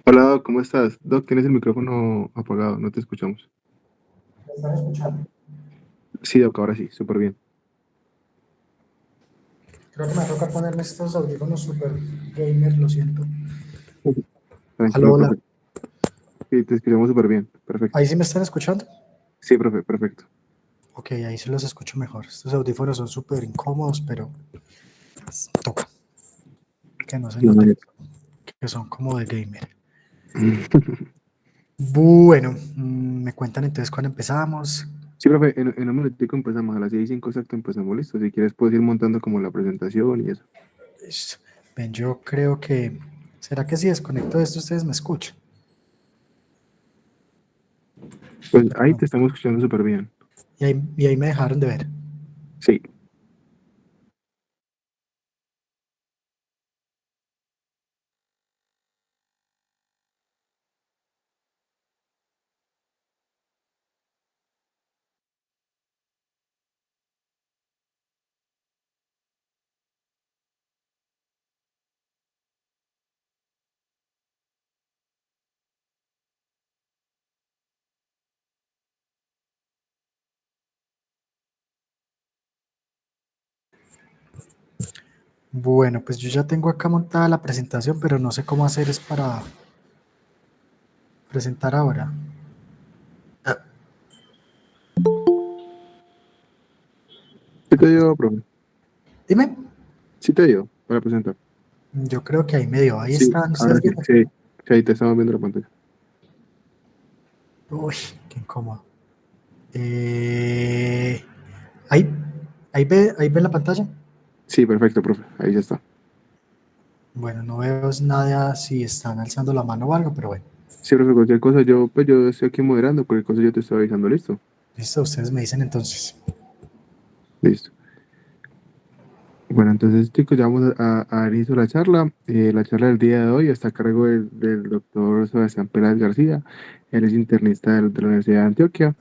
Hola, Doc, ¿cómo estás? Doc, tienes el micrófono apagado, no te escuchamos. ¿Me están escuchando? Sí, Doc, ahora sí, súper bien. Creo que me toca ponerme estos audífonos super gamer, lo siento. Aló, Tranquilo, hola. profe. Sí, te escuchamos súper bien. Perfecto. ¿Ahí sí me están escuchando? Sí, profe, perfecto. Ok, ahí sí los escucho mejor. Estos audífonos son súper incómodos, pero toca que no se No, note no. que son como de gamer. Bueno, me cuentan entonces cuándo empezamos. Sí, profe, en un momentico empezamos, a las 6:05 exacto empezamos, listo. Si quieres puedes ir montando como la presentación y eso. Listo. Ven, yo creo que... ¿Será que si desconecto esto ustedes me escuchan? Pues ahí Perdón. te estamos escuchando súper bien. Y ahí me dejaron de ver. Sí. Bueno, pues yo ya tengo acá montada la presentación, pero no sé cómo hacer es para presentar ahora. Sí te dio, profe. Dime. Sí te dio para presentar. Yo creo que ahí medio, ahí Sí, están ahora ustedes sí, viendo. sí. Sí, ahí te estamos viendo la pantalla. Uy, qué incómodo. Ahí, ahí ve la pantalla. Sí, perfecto, profe. Ahí ya está. Bueno, no veo nada si están alzando la mano o algo, pero bueno, Sí, profe, cualquier cosa yo estoy aquí moderando, cualquier cosa yo te estoy avisando, listo. listo, ustedes me dicen entonces. Listo. Bueno, entonces, chicos, ya vamos a dar inicio a la charla. La charla del día de hoy está a cargo del doctor Sebastián Pérez García. Él es internista de la Universidad de Antioquia.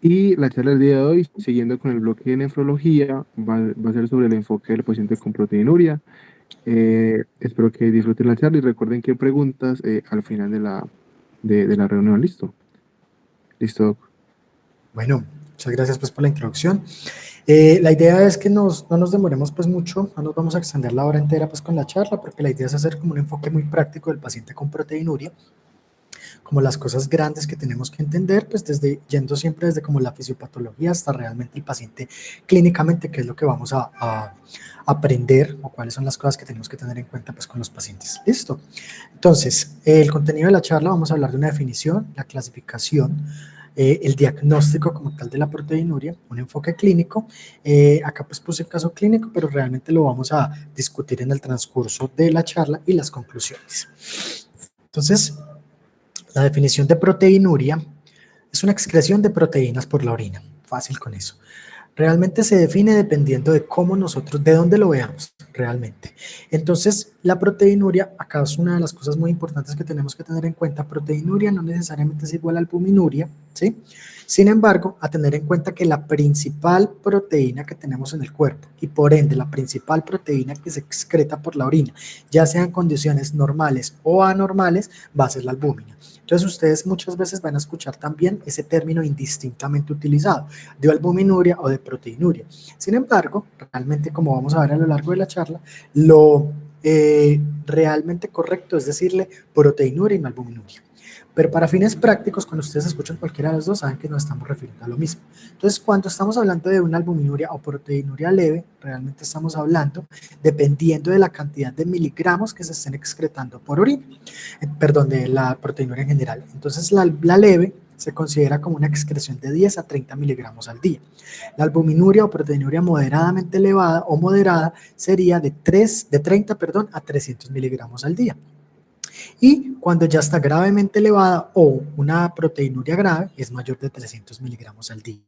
Y la charla del día de hoy, siguiendo con el bloque de nefrología, va a ser sobre el enfoque del paciente con proteinuria. Espero que disfruten la charla y recuerden que hay preguntas al final de la reunión. ¿Listo? Listo, doc. Bueno, muchas gracias pues por la introducción. La idea es que no nos demoremos pues mucho, no nos vamos a extender la hora entera pues con la charla, porque la idea es hacer como un enfoque muy práctico del paciente con proteinuria, como las cosas grandes que tenemos que entender, pues desde yendo siempre desde como la fisiopatología hasta realmente el paciente clínicamente, qué es lo que vamos a aprender o cuáles son las cosas que tenemos que tener en cuenta pues con los pacientes. Listo. Entonces, el contenido de la charla vamos a hablar de una definición, la clasificación, el diagnóstico como tal de la proteinuria, un enfoque clínico. Acá pues puse el caso clínico, pero realmente lo vamos a discutir en el transcurso de la charla y las conclusiones. Entonces, la definición de proteinuria es una excreción de proteínas por la orina. Fácil con eso. Realmente se define dependiendo de cómo nosotros, de dónde lo veamos realmente. Entonces, la proteinuria, acá es una de las cosas muy importantes que tenemos que tener en cuenta. Proteinuria no necesariamente es igual a albuminuria, ¿sí? Sin embargo, a tener en cuenta que la principal proteína que tenemos en el cuerpo y por ende la principal proteína que se excreta por la orina, ya sean condiciones normales o anormales, va a ser la albúmina. Entonces ustedes muchas veces van a escuchar también ese término indistintamente utilizado, de albuminuria o de proteinuria. Sin embargo, realmente como vamos a ver a lo largo de la charla, lo realmente correcto es decirle proteinuria y no albuminuria. Pero para fines prácticos, cuando ustedes escuchan cualquiera de los dos, saben que nos estamos refiriendo a lo mismo. Entonces, cuando estamos hablando de una albuminuria o proteinuria leve, realmente estamos hablando dependiendo de la cantidad de miligramos que se estén excretando por orina, perdón, de la proteinuria en general. Entonces, la leve se considera como una excreción de 10 a 30 miligramos al día. La albuminuria o proteinuria moderadamente elevada o moderada sería de 30 perdón, a 300 miligramos al día. Y cuando ya está gravemente elevada o una proteinuria grave, es mayor de 300 miligramos al día.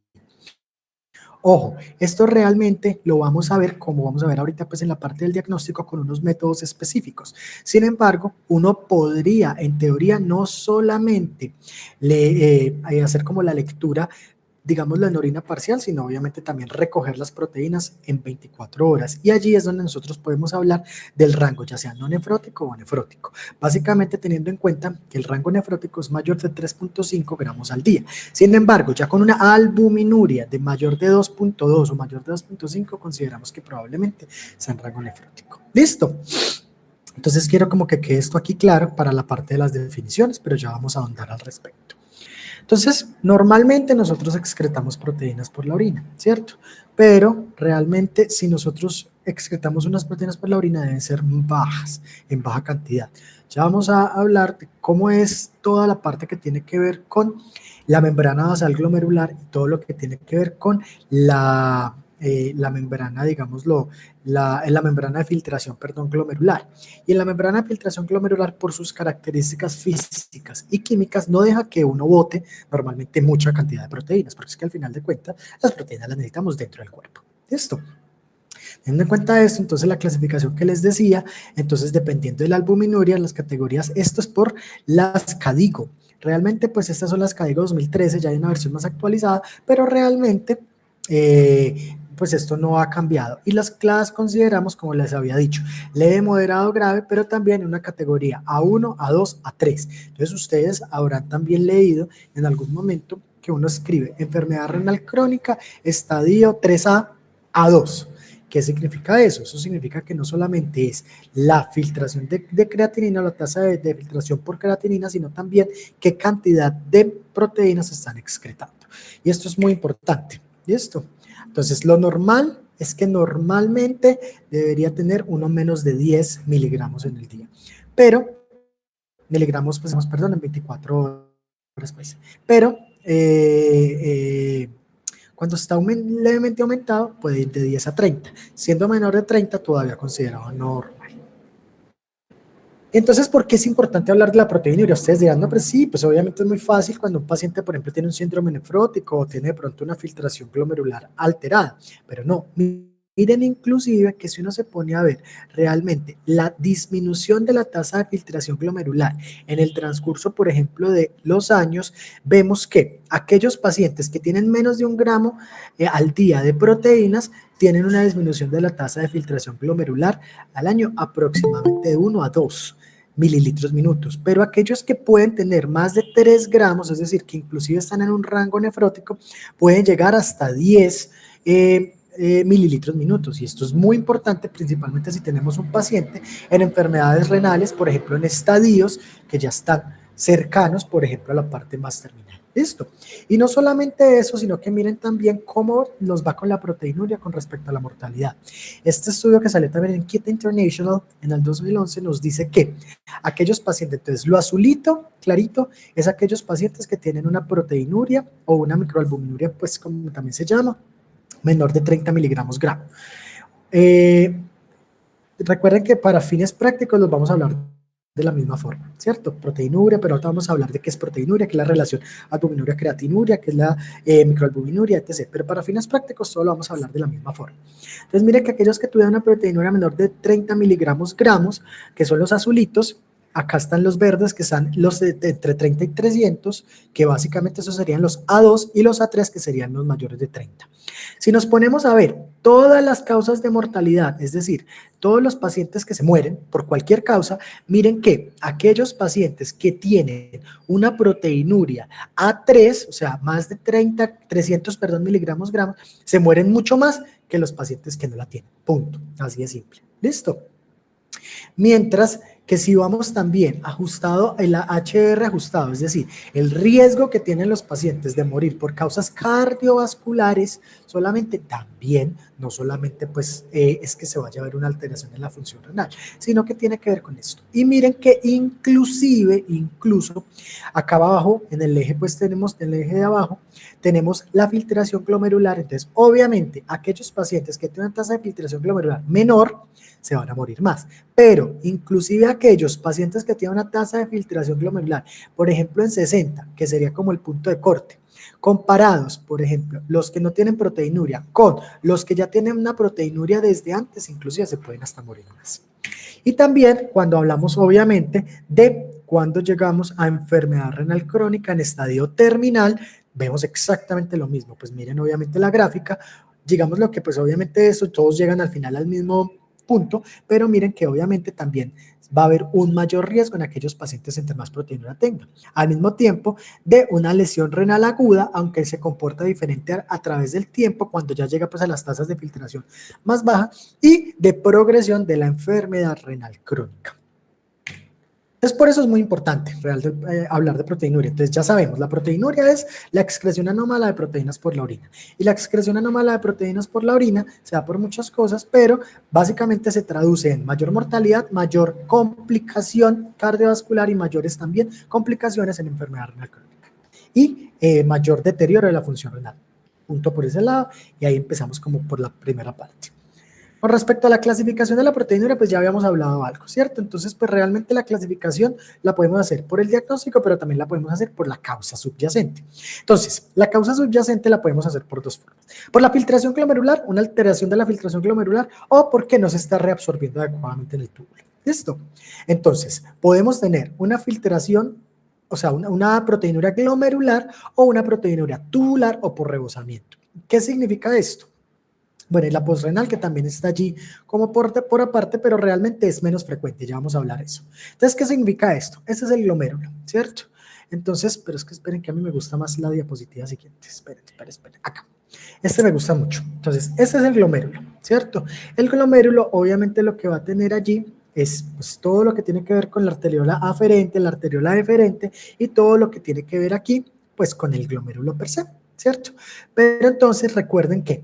Ojo, esto realmente lo vamos a ver, como vamos a ver ahorita pues en la parte del diagnóstico, con unos métodos específicos. Sin embargo, uno podría, en teoría, no solamente hacer como la lectura digámoslo, en orina parcial, sino obviamente también recoger las proteínas en 24 horas. Y allí es donde nosotros podemos hablar del rango, ya sea no nefrótico o nefrótico. Básicamente teniendo en cuenta que el rango nefrótico es mayor de 3.5 gramos al día. Sin embargo, ya con una albuminuria de mayor de 2.2 o mayor de 2.5, consideramos que probablemente sea en rango nefrótico. ¿Listo? Entonces quiero como que quede esto aquí claro para la parte de las definiciones, pero ya vamos a ahondar al respecto. Entonces, normalmente nosotros excretamos proteínas por la orina, ¿cierto? Pero realmente si nosotros excretamos unas proteínas por la orina deben ser bajas, en baja cantidad. Ya vamos a hablar de cómo es toda la parte que tiene que ver con la membrana basal glomerular y todo lo que tiene que ver con la membrana, digámoslo, la membrana de filtración, perdón, glomerular. Y en la membrana de filtración glomerular, por sus características físicas y químicas, no deja que uno bote normalmente mucha cantidad de proteínas, porque es que al final de cuentas las proteínas las necesitamos dentro del cuerpo. ¿Listo? Teniendo en cuenta esto, entonces la clasificación que les decía, entonces dependiendo de la albuminuria, las categorías, esto es por las CADIGO. Realmente, pues estas son las CADIGO 2013, ya hay una versión más actualizada, pero realmente pues esto no ha cambiado. Y las clases consideramos, como les había dicho, leve, moderado, grave, pero también en una categoría A1, A2, A3. Entonces ustedes habrán también leído en algún momento que uno escribe enfermedad renal crónica, estadio 3A, A2. ¿Qué significa eso? Eso significa que no solamente es la filtración de creatinina, la tasa de filtración por creatinina, sino también qué cantidad de proteínas se están excretando. Y esto es muy importante. ¿Listo? Entonces, lo normal es que normalmente debería tener uno menos de 10 miligramos en el día. Pero, miligramos, pues, perdón, en 24 horas, pues. Pero, cuando está levemente aumentado, puede ir de 10 a 30. Siendo menor de 30, todavía considerado normal. Entonces, ¿por qué es importante hablar de la proteinuria? Ustedes dirán, no, pero sí, pues obviamente es muy fácil cuando un paciente, por ejemplo, tiene un síndrome nefrótico o tiene de pronto una filtración glomerular alterada, pero no. Miren inclusive que si uno se pone a ver realmente la disminución de la tasa de filtración glomerular en el transcurso, por ejemplo, de los años, vemos que aquellos pacientes que tienen menos de 1 gramo al día de proteínas tienen una disminución de la tasa de filtración glomerular al año aproximadamente de 1 a 2 mililitros minutos, pero aquellos que pueden tener más de 3 gramos, es decir, que inclusive están en un rango nefrótico, pueden llegar hasta 10 mililitros minutos, y esto es muy importante principalmente si tenemos un paciente en enfermedades renales, por ejemplo en estadios que ya están cercanos, por ejemplo, a la parte más terminal. ¿Listo? Y no solamente eso, sino que miren también cómo nos va con la proteinuria con respecto a la mortalidad. Este estudio que salió también en Kit International en el 2011 nos dice que aquellos pacientes, entonces lo azulito, clarito, es aquellos pacientes que tienen una proteinuria o una microalbuminuria, pues como también se llama, menor de 30 miligramos gramo. Recuerden que para fines prácticos los vamos a hablar de la misma forma, ¿cierto? Proteinuria, pero ahorita vamos a hablar de qué es proteinuria, qué es la relación albuminuria-creatinuria, qué es la microalbuminuria, etc. Pero para fines prácticos solo vamos a hablar de la misma forma. Entonces, miren que aquellos que tuvieron una proteinuria menor de 30 miligramos gramos, que son los azulitos, acá están los verdes, que están los de entre 30 y 300, que básicamente esos serían los A2, y los A3, que serían los mayores de 30. Si nos ponemos a ver todas las causas de mortalidad, es decir, todos los pacientes que se mueren por cualquier causa, miren que aquellos pacientes que tienen una proteinuria A3, o sea, más de 300 miligramos gramos, se mueren mucho más que los pacientes que no la tienen. Punto. Así de simple. ¿Listo? Mientras que si vamos también ajustado, el HR ajustado, es decir, el riesgo que tienen los pacientes de morir por causas cardiovasculares, solamente también, no solamente pues es que se vaya a ver una alteración en la función renal, sino que tiene que ver con esto. Y miren que incluso acá abajo, en el eje pues tenemos, en el eje de abajo, tenemos la filtración glomerular. Entonces, obviamente, aquellos pacientes que tienen una tasa de filtración glomerular menor, se van a morir más. Pero inclusive aquellos pacientes que tienen una tasa de filtración glomerular, por ejemplo en 60, que sería como el punto de corte, comparados, por ejemplo, los que no tienen proteinuria con los que ya tienen una proteinuria desde antes, inclusive se pueden hasta morir más. Y también cuando hablamos obviamente de cuando llegamos a enfermedad renal crónica en estadio terminal, vemos exactamente lo mismo. Pues miren obviamente la gráfica, digamos lo que pues obviamente eso, todos llegan al final al mismo punto, pero miren que obviamente también va a haber un mayor riesgo en aquellos pacientes entre más proteinura tengan. Al mismo tiempo de una lesión renal aguda, aunque se comporta diferente a través del tiempo, cuando ya llega pues a las tasas de filtración más bajas, y de progresión de la enfermedad renal crónica. Entonces, por eso es muy importante hablar de proteinuria. Entonces, ya sabemos, la proteinuria es la excreción anómala de proteínas por la orina. Y la excreción anómala de proteínas por la orina se da por muchas cosas, pero básicamente se traduce en mayor mortalidad, mayor complicación cardiovascular y mayores también complicaciones en enfermedad renal crónica. Y mayor deterioro de la función renal. Punto por ese lado, y ahí empezamos como por la primera parte. Con respecto a la clasificación de la proteinura, pues ya habíamos hablado algo, ¿cierto? Entonces, pues realmente la clasificación la podemos hacer por el diagnóstico, pero también la podemos hacer por la causa subyacente. Entonces, la causa subyacente la podemos hacer por dos formas. Por la filtración glomerular, una alteración de la filtración glomerular, o porque no se está reabsorbiendo adecuadamente en el túbulo. ¿Listo? Entonces, podemos tener una filtración, o sea, una proteinura glomerular o una proteinura tubular o por rebosamiento. ¿Qué significa esto? Bueno, y la postrenal que también está allí como por aparte, pero realmente es menos frecuente, ya vamos a hablar de eso. Entonces, ¿qué significa esto? Este es el glomérulo, ¿cierto? Entonces, pero es que esperen que a mí me gusta más la diapositiva siguiente. Esperen, acá. Este me gusta mucho. Entonces, este es el glomérulo, ¿cierto? El glomérulo, obviamente, lo que va a tener allí es pues, todo lo que tiene que ver con la arteriola aferente, la arteriola deferente y todo lo que tiene que ver aquí, pues con el glomérulo per se, ¿cierto? Pero entonces recuerden que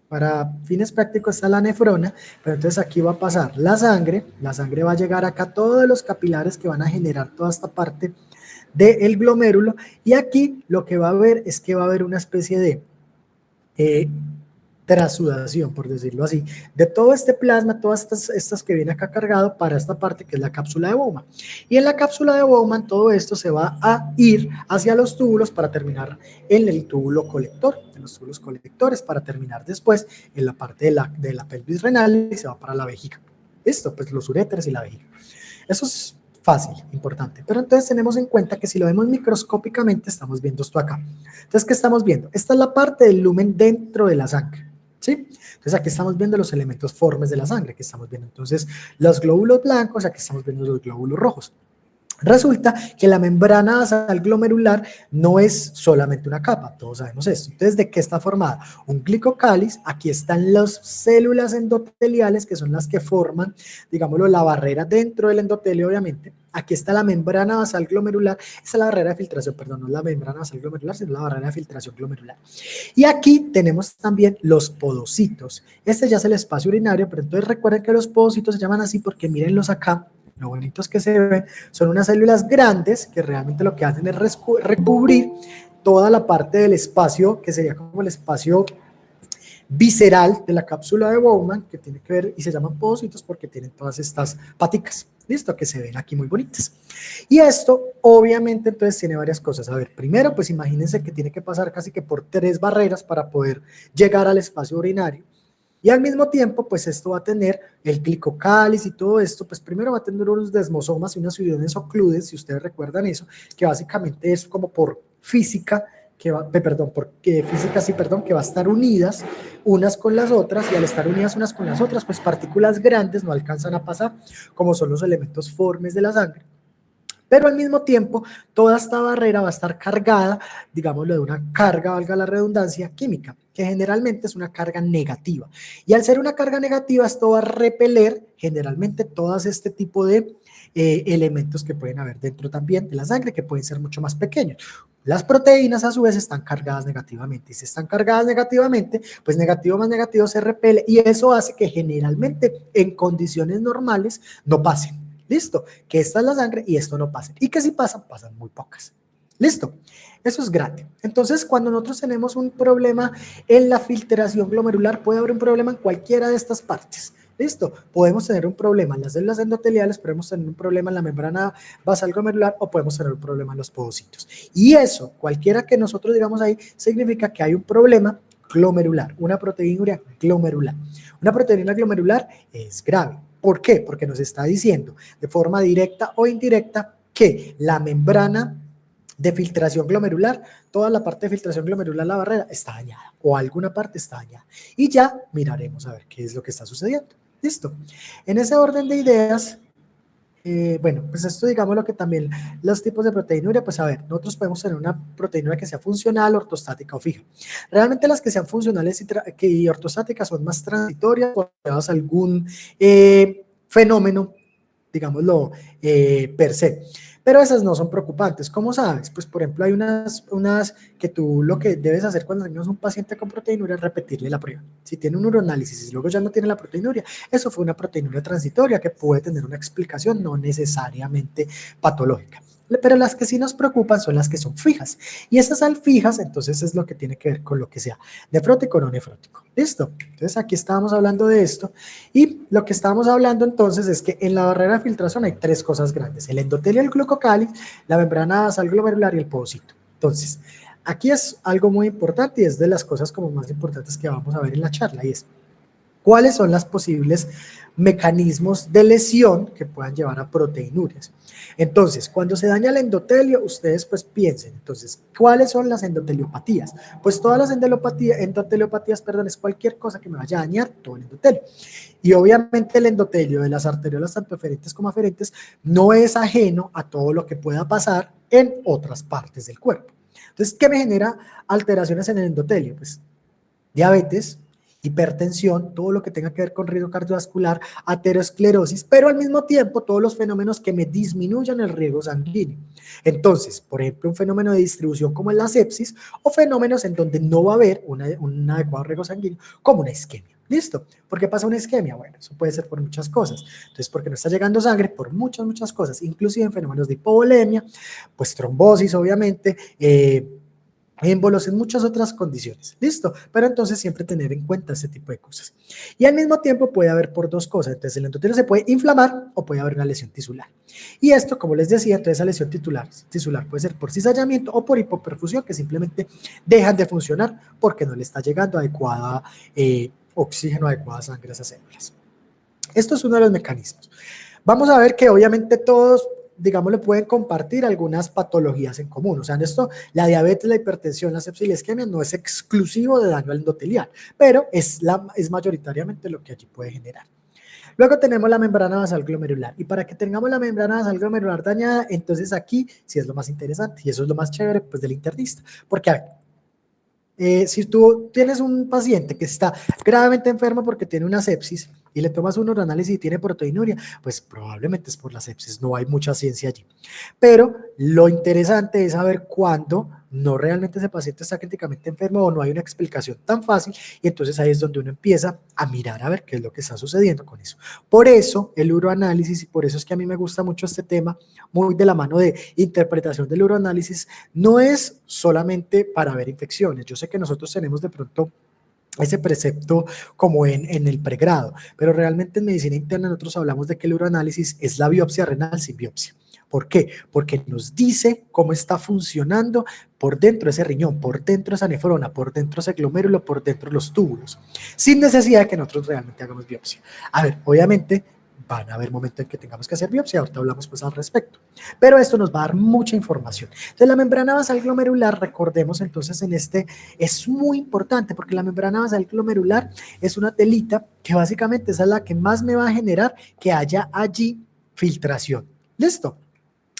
para fines prácticos está la nefrona, pero entonces aquí va a pasar la sangre va a llegar acá a todos los capilares que van a generar toda esta parte del glomérulo, y aquí lo que va a haber es que va a haber una especie de trasudación, por decirlo así, de todo este plasma, todas estas que viene acá cargado para esta parte que es la cápsula de Bowman. Y en la cápsula de Bowman todo esto se va a ir hacia los túbulos para terminar en el túbulo colector, en los túbulos colectores, para terminar después en la parte de la pelvis renal y se va para la vejiga. Esto, pues los uréteres y la vejiga. Eso es fácil, importante. Pero entonces tenemos en cuenta que si lo vemos microscópicamente estamos viendo esto acá. Entonces, ¿qué estamos viendo? Esta es la parte del lumen dentro de la sangre. ¿Sí? Entonces aquí estamos viendo los elementos formes de la sangre, que estamos viendo entonces los glóbulos blancos, aquí estamos viendo los glóbulos rojos. Resulta que la membrana basal glomerular no es solamente una capa, todos sabemos esto. Entonces, ¿de qué está formada? Un glicocáliz, aquí están las células endoteliales, que son las que forman, digámoslo, la barrera dentro del endotelio, obviamente. Aquí está la membrana basal glomerular, esa es la barrera de filtración, perdón, no es la membrana basal glomerular, sino la barrera de filtración glomerular. Y aquí tenemos también los podocitos. Este ya es el espacio urinario, pero entonces recuerden que los podocitos se llaman así porque mírenlos acá. Lo bonitos que se ven son unas células grandes que realmente lo que hacen es recubrir toda la parte del espacio que sería como el espacio visceral de la cápsula de Bowman, que tiene que ver y se llaman podocitos porque tienen todas estas paticas, listo, que se ven aquí muy bonitas. Y esto obviamente entonces tiene varias cosas. A ver, primero pues imagínense que tiene que pasar casi que por 3 barreras para poder llegar al espacio urinario. Y al mismo tiempo, pues esto va a tener el glicocáliz y todo esto, pues primero va a tener unos desmosomas y unas uriones ocludes, si ustedes recuerdan eso, que básicamente es como por física, que va a estar unidas unas con las otras, y al estar unidas unas con las otras, pues partículas grandes no alcanzan a pasar, como son los elementos formes de la sangre. Pero al mismo tiempo, toda esta barrera va a estar cargada, digámoslo, de una carga, valga la redundancia, química, que generalmente es una carga negativa. Y al ser una carga negativa, esto va a repeler generalmente todas este tipo de elementos que pueden haber dentro también de la sangre, que pueden ser mucho más pequeños. Las proteínas a su vez están cargadas negativamente, y si están cargadas negativamente, pues negativo más negativo se repele, y eso hace que generalmente en condiciones normales no pasen. Listo, que esta es la sangre y esto no pasa. Y que si pasan, pasan muy pocas. Listo, eso es grande. Entonces, cuando nosotros tenemos un problema en la filtración glomerular, puede haber un problema en cualquiera de estas partes. Listo, podemos tener un problema en las células endoteliales, podemos tener un problema en la membrana basal glomerular o podemos tener un problema en los podocitos. Y eso, cualquiera que nosotros digamos ahí, significa que hay un problema glomerular, una proteinuria glomerular. Una proteína glomerular es grave. ¿Por qué? Porque nos está diciendo de forma directa o indirecta que la membrana de filtración glomerular, toda la parte de filtración glomerular, la barrera, está dañada o alguna parte está dañada. Y ya miraremos a ver qué es lo que está sucediendo. Listo. En ese orden de ideas, bueno, pues esto digamos lo que también los tipos de proteinuria, pues a ver, nosotros podemos tener una proteinuria que sea funcional, ortostática o fija. Realmente las que sean funcionales y ortostáticas son más transitorias o a algún fenómeno, digámoslo, per se. Pero esas no son preocupantes. ¿Cómo sabes? Pues, por ejemplo, hay unas que tú lo que debes hacer cuando tengas un paciente con proteinuria es repetirle la prueba. Si tiene un uroanálisis y luego ya no tiene la proteinuria, eso fue una proteinuria transitoria que puede tener una explicación no necesariamente patológica. Pero las que sí nos preocupan son las que son fijas. Y esas al fijas, entonces es lo que tiene que ver con lo que sea nefrótico o no nefrótico. ¿Listo? Entonces aquí estábamos hablando de esto. Y lo que estábamos hablando entonces es que en la barrera de filtración hay tres cosas grandes: el endotelio, el glucocáliz, la membrana basal glomerular y el podocito. Entonces, aquí es algo muy importante y es de las cosas como más importantes que vamos a ver en la charla, y es cuáles son los posibles mecanismos de lesión que puedan llevar a proteinurias. Entonces, cuando se daña el endotelio, ustedes pues piensen, entonces, ¿cuáles son las endoteliopatías? Pues todas las endoteliopatías, perdón, es cualquier cosa que me vaya a dañar todo el endotelio. Y obviamente el endotelio de las arteriolas tanto eferentes como aferentes no es ajeno a todo lo que pueda pasar en otras partes del cuerpo. Entonces, ¿qué me genera alteraciones en el endotelio? Pues diabetes, hipertensión, todo lo que tenga que ver con riesgo cardiovascular, aterosclerosis, pero al mismo tiempo todos los fenómenos que me disminuyan el riesgo sanguíneo. Entonces, por ejemplo, un fenómeno de distribución como es la sepsis, o fenómenos en donde no va a haber un adecuado riesgo sanguíneo, como una isquemia. ¿Listo? ¿Por qué pasa una isquemia? Bueno, eso puede ser por muchas cosas. Entonces, porque no está llegando sangre, por muchas cosas, inclusive en fenómenos de hipovolemia, pues trombosis, obviamente, émbolos, en muchas otras condiciones. ¿Listo? Pero entonces siempre tener en cuenta ese tipo de cosas. Y al mismo tiempo puede haber por dos cosas. Entonces el endotelio se puede inflamar o puede haber una lesión tisular. Y esto, como les decía, entonces esa lesión tisular puede ser por cizallamiento o por hipoperfusión, que simplemente dejan de funcionar porque no le está llegando adecuada oxígeno, adecuada sangre a esas células. Esto es uno de los mecanismos. Vamos a ver que obviamente todos, digamos, le pueden compartir algunas patologías en común. O sea, en esto, la diabetes, la hipertensión, la sepsis y la isquemia no es exclusivo de daño al endotelial, pero es mayoritariamente lo que allí puede generar. Luego tenemos la membrana basal glomerular. Y para que tengamos la membrana basal glomerular dañada, entonces aquí sí es lo más interesante y eso es lo más chévere pues del internista. Porque, a ver, si tú tienes un paciente que está gravemente enfermo porque tiene una sepsis y le tomas un uroanálisis y tiene proteinuria, pues probablemente es por la sepsis, no hay mucha ciencia allí. Pero lo interesante es saber cuándo no realmente ese paciente está críticamente enfermo o no hay una explicación tan fácil, y entonces ahí es donde uno empieza a mirar a ver qué es lo que está sucediendo con eso. Por eso el uroanálisis, y por eso es que a mí me gusta mucho este tema, muy de la mano de interpretación del uroanálisis, no es solamente para ver infecciones. Yo sé que nosotros tenemos de pronto ese precepto como en el pregrado, pero realmente en medicina interna nosotros hablamos de que el uroanálisis es la biopsia renal sin biopsia. ¿Por qué? Porque nos dice cómo está funcionando por dentro ese riñón, por dentro esa nefrona, por dentro ese glomérulo, por dentro los túbulos, sin necesidad de que nosotros realmente hagamos biopsia. A ver, obviamente van a haber momentos en que tengamos que hacer biopsia, ahorita hablamos pues al respecto, pero esto nos va a dar mucha información. Entonces la membrana basal glomerular, recordemos entonces en este, es muy importante porque la membrana basal glomerular es una telita que básicamente esa es la que más me va a generar que haya allí filtración. ¿Listo?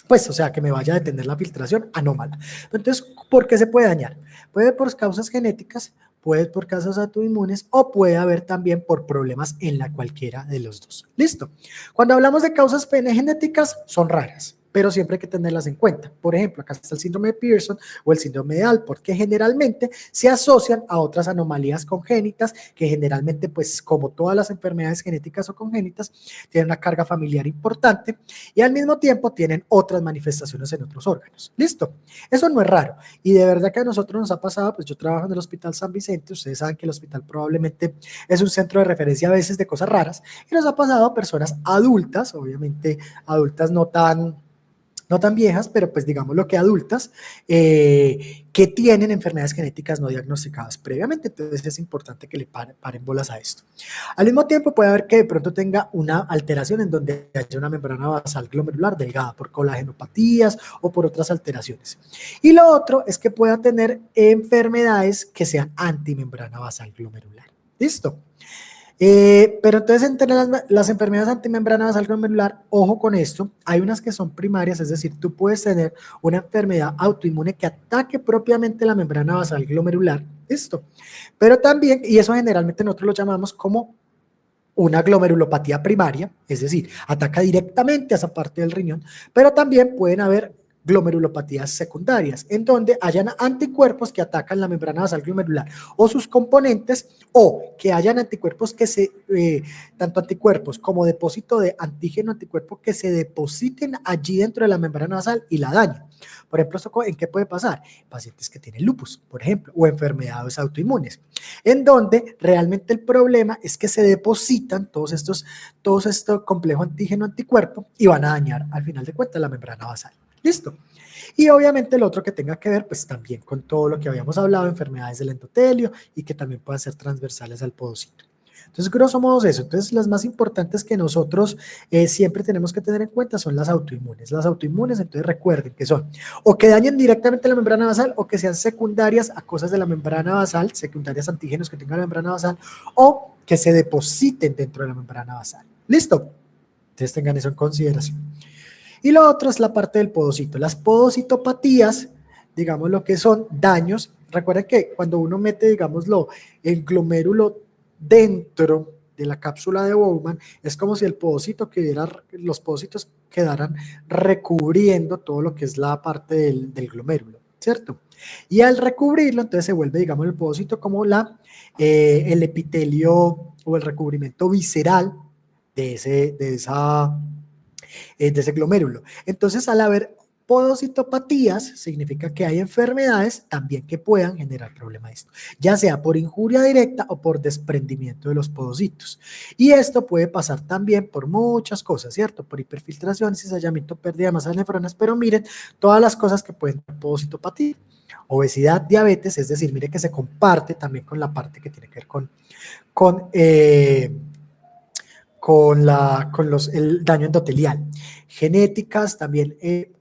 Pues, o sea, que me vaya a detener la filtración anómala. Entonces, ¿por qué se puede dañar? Puede por causas genéticas, puede por causas autoinmunes o puede haber también por problemas en la cualquiera de los dos. ¿Listo? Cuando hablamos de causas genéticas, son raras, pero siempre hay que tenerlas en cuenta. Por ejemplo, acá está el síndrome de Pearson o el síndrome de Alport, que generalmente se asocian a otras anomalías congénitas, que generalmente, pues como todas las enfermedades genéticas o congénitas, tienen una carga familiar importante y al mismo tiempo tienen otras manifestaciones en otros órganos. ¿Listo? Eso no es raro y de verdad que a nosotros nos ha pasado, pues yo trabajo en el Hospital San Vicente, ustedes saben que el hospital probablemente es un centro de referencia a veces de cosas raras, y nos ha pasado a personas adultas, obviamente adultas no tan no tan viejas, pero pues digamos lo que adultas, que tienen enfermedades genéticas no diagnosticadas previamente. Entonces es importante que le paren bolas a esto. Al mismo tiempo puede haber que de pronto tenga una alteración en donde haya una membrana basal glomerular delgada por colagenopatías o por otras alteraciones. Y lo otro es que pueda tener enfermedades que sean antimembrana basal glomerular. ¿Listo? Pero entonces entre las enfermedades antimembrana basal glomerular, ojo con esto, hay unas que son primarias, es decir, tú puedes tener una enfermedad autoinmune que ataque propiamente la membrana basal glomerular, ¿listo? Pero también, y eso generalmente nosotros lo llamamos como una glomerulopatía primaria, es decir, ataca directamente a esa parte del riñón, pero también pueden haber glomerulopatías secundarias, en donde hayan anticuerpos que atacan la membrana basal glomerular o sus componentes, o que hayan anticuerpos que tanto anticuerpos como depósito de antígeno anticuerpo que se depositen allí dentro de la membrana basal y la dañen. Por ejemplo, ¿esto en qué puede pasar? Pacientes que tienen lupus, por ejemplo, o enfermedades autoinmunes, en donde realmente el problema es que se depositan todos estos complejos antígeno-anticuerpo y van a dañar al final de cuentas la membrana basal. ¿Listo? Y obviamente el otro que tenga que ver pues también con todo lo que habíamos hablado, enfermedades del endotelio y que también puedan ser transversales al podocito. Entonces, grosso modo eso. Entonces, las más importantes que nosotros siempre tenemos que tener en cuenta son las autoinmunes. Las autoinmunes, entonces recuerden que son o que dañen directamente la membrana basal o que sean secundarias a cosas de la membrana basal, secundarias a antígenos que tengan la membrana basal o que se depositen dentro de la membrana basal. ¿Listo? Entonces, tengan eso en consideración. Y lo otro es la parte del podocito. Las podocitopatías, digamos lo que son daños. Recuerden que cuando uno mete, digámoslo, el glomérulo dentro de la cápsula de Bowman, es como si el podocito los podocitos quedaran recubriendo todo lo que es la parte del glomérulo, ¿cierto? Y al recubrirlo, entonces se vuelve, digamos, el podocito como el epitelio o el recubrimiento visceral de ese glomérulo. Entonces, al haber podocitopatías, significa que hay enfermedades también que puedan generar problemas de esto, ya sea por injuria directa o por desprendimiento de los podocitos. Y esto puede pasar también por muchas cosas, ¿cierto? Por hiperfiltración, cizallamiento, pérdida de masa de nefronas, pero miren todas las cosas que pueden dar podocitopatía. Obesidad, diabetes, es decir, mire que se comparte también con la parte que tiene que ver con el daño endotelial. Genéticas, también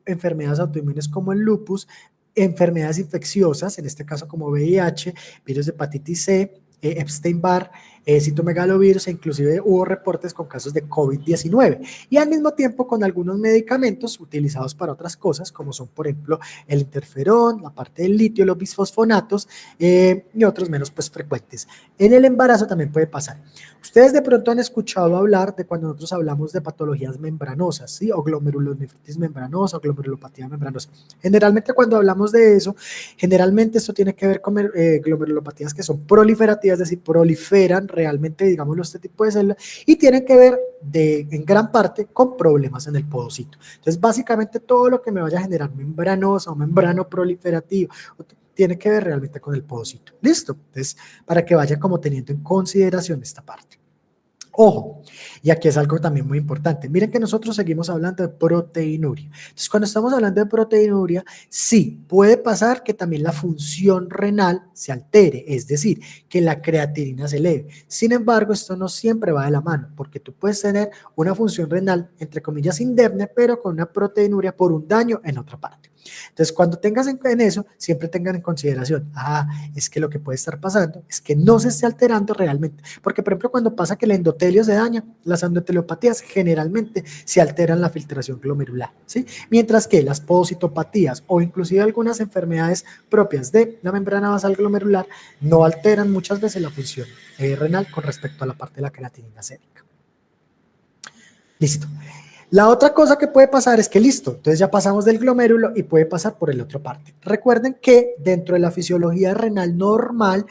enfermedades autoinmunes como el lupus, enfermedades infecciosas, en este caso como VIH, virus de hepatitis C, Epstein-Barr, citomegalovirus, e inclusive hubo reportes con casos de COVID-19 y al mismo tiempo con algunos medicamentos utilizados para otras cosas como son por ejemplo el interferón, la parte del litio, los bisfosfonatos y otros menos pues frecuentes. En el embarazo también puede pasar. Ustedes de pronto han escuchado hablar de cuando nosotros hablamos de patologías membranosas, ¿sí? O glomerulonefritis membranosa o glomerulopatía membranosa. Generalmente cuando hablamos de eso, generalmente esto tiene que ver con glomerulopatías que son proliferativas, es decir, proliferan realmente, digámoslo, este tipo de células y tienen que ver en gran parte con problemas en el podocito. Entonces, básicamente todo lo que me vaya a generar membranosa o membrano proliferativo tiene que ver realmente con el podocito. ¿Listo? Entonces, para que vaya como teniendo en consideración esta parte. Ojo, y aquí es algo también muy importante. Miren que nosotros seguimos hablando de proteinuria. Entonces, cuando estamos hablando de proteinuria, sí, puede pasar que también la función renal se altere, es decir, que la creatinina se eleve. Sin embargo, esto no siempre va de la mano, porque tú puedes tener una función renal, entre comillas, indemne, pero con una proteinuria por un daño en otra parte. Entonces, cuando tengas en eso, siempre tengan en consideración, es que lo que puede estar pasando es que no se esté alterando realmente, porque por ejemplo, cuando pasa que el endotelio se daña, las endoteliopatía generalmente se alteran la filtración glomerular, ¿sí? Mientras que las podocitopatías o inclusive algunas enfermedades propias de la membrana basal glomerular no alteran muchas veces la función renal con respecto a la parte de la creatinina sérica. Listo. La otra cosa que puede pasar es que listo, entonces ya pasamos del glomérulo y puede pasar por el otro parte. Recuerden que dentro de la fisiología renal normal,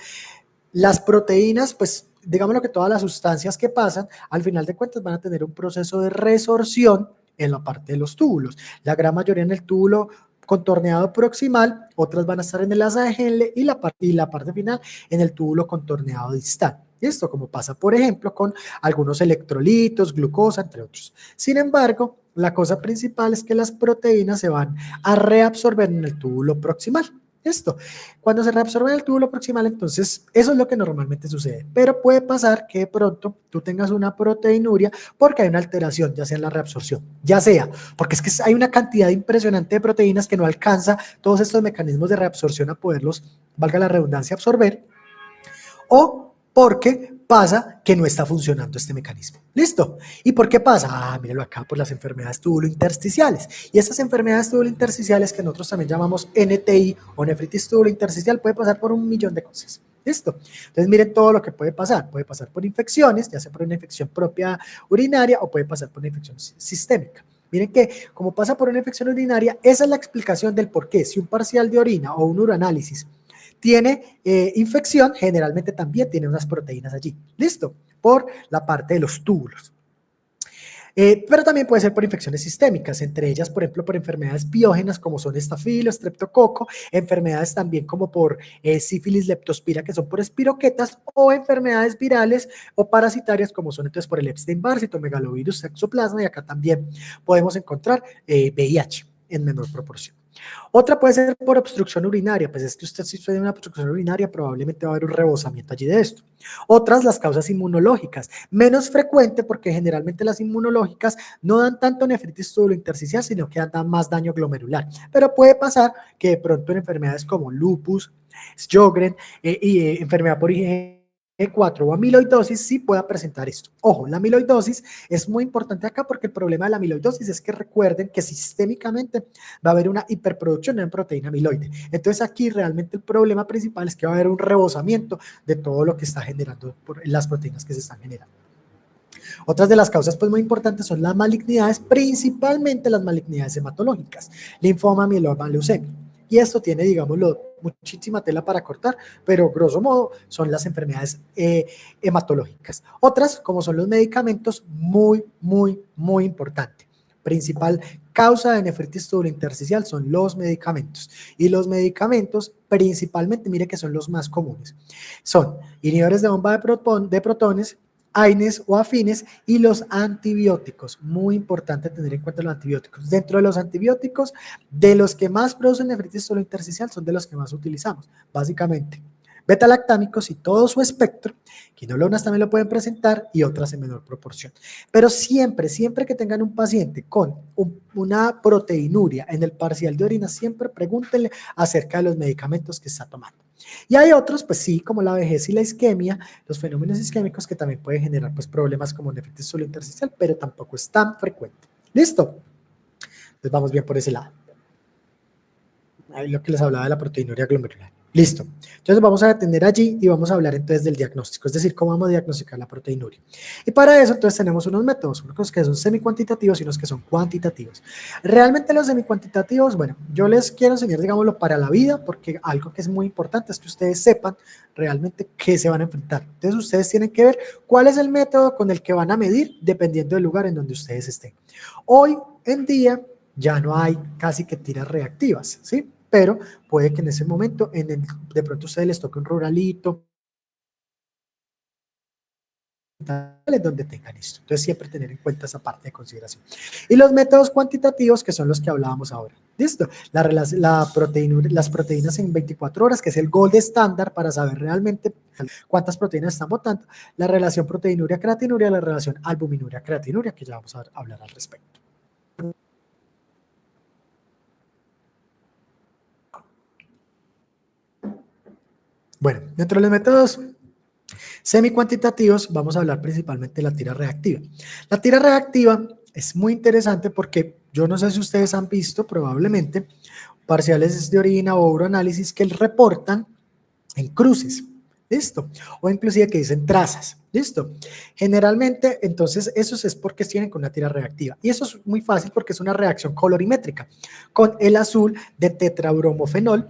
las proteínas, pues digámoslo que todas las sustancias que pasan, al final de cuentas van a tener un proceso de resorción en la parte de los túbulos. La gran mayoría en el túbulo contorneado proximal, otras van a estar en el asa de Henle y la parte final en el túbulo contorneado distal. ¿Listo? Como pasa, por ejemplo, con algunos electrolitos, glucosa, entre otros. Sin embargo, la cosa principal es que las proteínas se van a reabsorber en el túbulo proximal. ¿Listo? Cuando se reabsorbe en el túbulo proximal, entonces eso es lo que normalmente sucede. Pero puede pasar que de pronto tú tengas una proteinuria porque hay una alteración, ya sea en la reabsorción, ya sea porque es que hay una cantidad impresionante de proteínas que no alcanza todos estos mecanismos de reabsorción a poderlos, valga la redundancia, absorber, o porque pasa que no está funcionando este mecanismo. ¿Listo? ¿Y por qué pasa? Míralo acá, por las enfermedades tubulointersticiales. Y estas enfermedades tubulointersticiales que nosotros también llamamos NTI o nefritis tubulointersticial puede pasar por un millón de cosas. ¿Listo? Entonces miren todo lo que puede pasar. Puede pasar por infecciones, ya sea por una infección propia urinaria o puede pasar por una infección sistémica. Miren que como pasa por una infección urinaria, esa es la explicación del por qué. Si un parcial de orina o un uroanálisis tiene infección, generalmente también tiene unas proteínas allí. ¿Listo? Por la parte de los túbulos. Pero también puede ser por infecciones sistémicas, entre ellas, por ejemplo, por enfermedades biógenas como son estafilo, estreptococo, enfermedades también como por sífilis, leptospira, que son por espiroquetas, o enfermedades virales o parasitarias como son entonces por el Epstein-Barr, citomegalovirus, toxoplasma, y acá también podemos encontrar VIH en menor proporción. Otra puede ser por obstrucción urinaria, pues es que usted si tiene una obstrucción urinaria probablemente va a haber un rebosamiento allí de esto. Otras, las causas inmunológicas, menos frecuente porque generalmente las inmunológicas no dan tanto nefritis tubulointersticial, sino que dan más daño glomerular. Pero puede pasar que de pronto en enfermedades como lupus, Sjögren y enfermedad por E4 o amiloidosis sí pueda presentar esto. Ojo, la amiloidosis es muy importante acá porque el problema de la amiloidosis es que recuerden que sistémicamente va a haber una hiperproducción de proteína amiloide. Entonces aquí realmente el problema principal es que va a haber un rebosamiento de todo lo que está generando por las proteínas que se están generando. Otras de las causas pues muy importantes son las malignidades, principalmente las malignidades hematológicas, linfoma, mieloma, leucemia. Y esto tiene, digámoslo, muchísima tela para cortar, pero grosso modo son las enfermedades hematológicas. Otras, como son los medicamentos, muy importante. Principal causa de nefritis tubulointersticial son los medicamentos. Y los medicamentos, principalmente, mire que son los más comunes. Son inhibidores de bomba de protones, AINES o afines, y los antibióticos. Muy importante tener en cuenta los antibióticos. Dentro de los antibióticos, de los que más producen nefritis tubulointersticial son de los que más utilizamos, básicamente. Beta-lactámicos y todo su espectro, quinolonas también lo pueden presentar y otras en menor proporción. Pero siempre que tengan un paciente con una proteinuria en el parcial de orina, siempre pregúntenle acerca de los medicamentos que está tomando. Y hay otros, pues sí, como la vejez y la isquemia, los fenómenos isquémicos que también pueden generar pues, problemas como nefritis tubulointersticial, pero tampoco es tan frecuente. ¿Listo? Entonces vamos bien por ese lado. Ahí lo que les hablaba de la proteinuria glomerular. Listo. Entonces vamos a detener allí y vamos a hablar entonces del diagnóstico, es decir, cómo vamos a diagnosticar la proteinuria. Y para eso entonces tenemos unos métodos, unos que son semicuantitativos y unos que son cuantitativos. Realmente los semicuantitativos, bueno, yo les quiero enseñar, digámoslo, para la vida, porque algo que es muy importante es que ustedes sepan realmente qué se van a enfrentar. Entonces ustedes tienen que ver cuál es el método con el que van a medir dependiendo del lugar en donde ustedes estén. Hoy en día ya no hay casi que tiras reactivas, ¿sí? Pero puede que en ese momento, de pronto a ustedes les toque un ruralito, donde tengan esto. Entonces, siempre tener en cuenta esa parte de consideración. Y los métodos cuantitativos, que son los que hablábamos ahora. ¿Listo? Las proteínas en 24 horas, que es el gold estándar para saber realmente cuántas proteínas están botando. La relación proteinuria-creatinuria, la relación albuminuria-creatinuria, que ya vamos a hablar al respecto. Bueno, dentro de los métodos semicuantitativos vamos a hablar principalmente de la tira reactiva. La tira reactiva es muy interesante porque yo no sé si ustedes han visto probablemente parciales de orina o uroanálisis que reportan en cruces, ¿listo? O inclusive que dicen trazas, ¿listo? Generalmente, entonces, eso es porque tienen con una tira reactiva. Y eso es muy fácil porque es una reacción colorimétrica con el azul de tetrabromofenol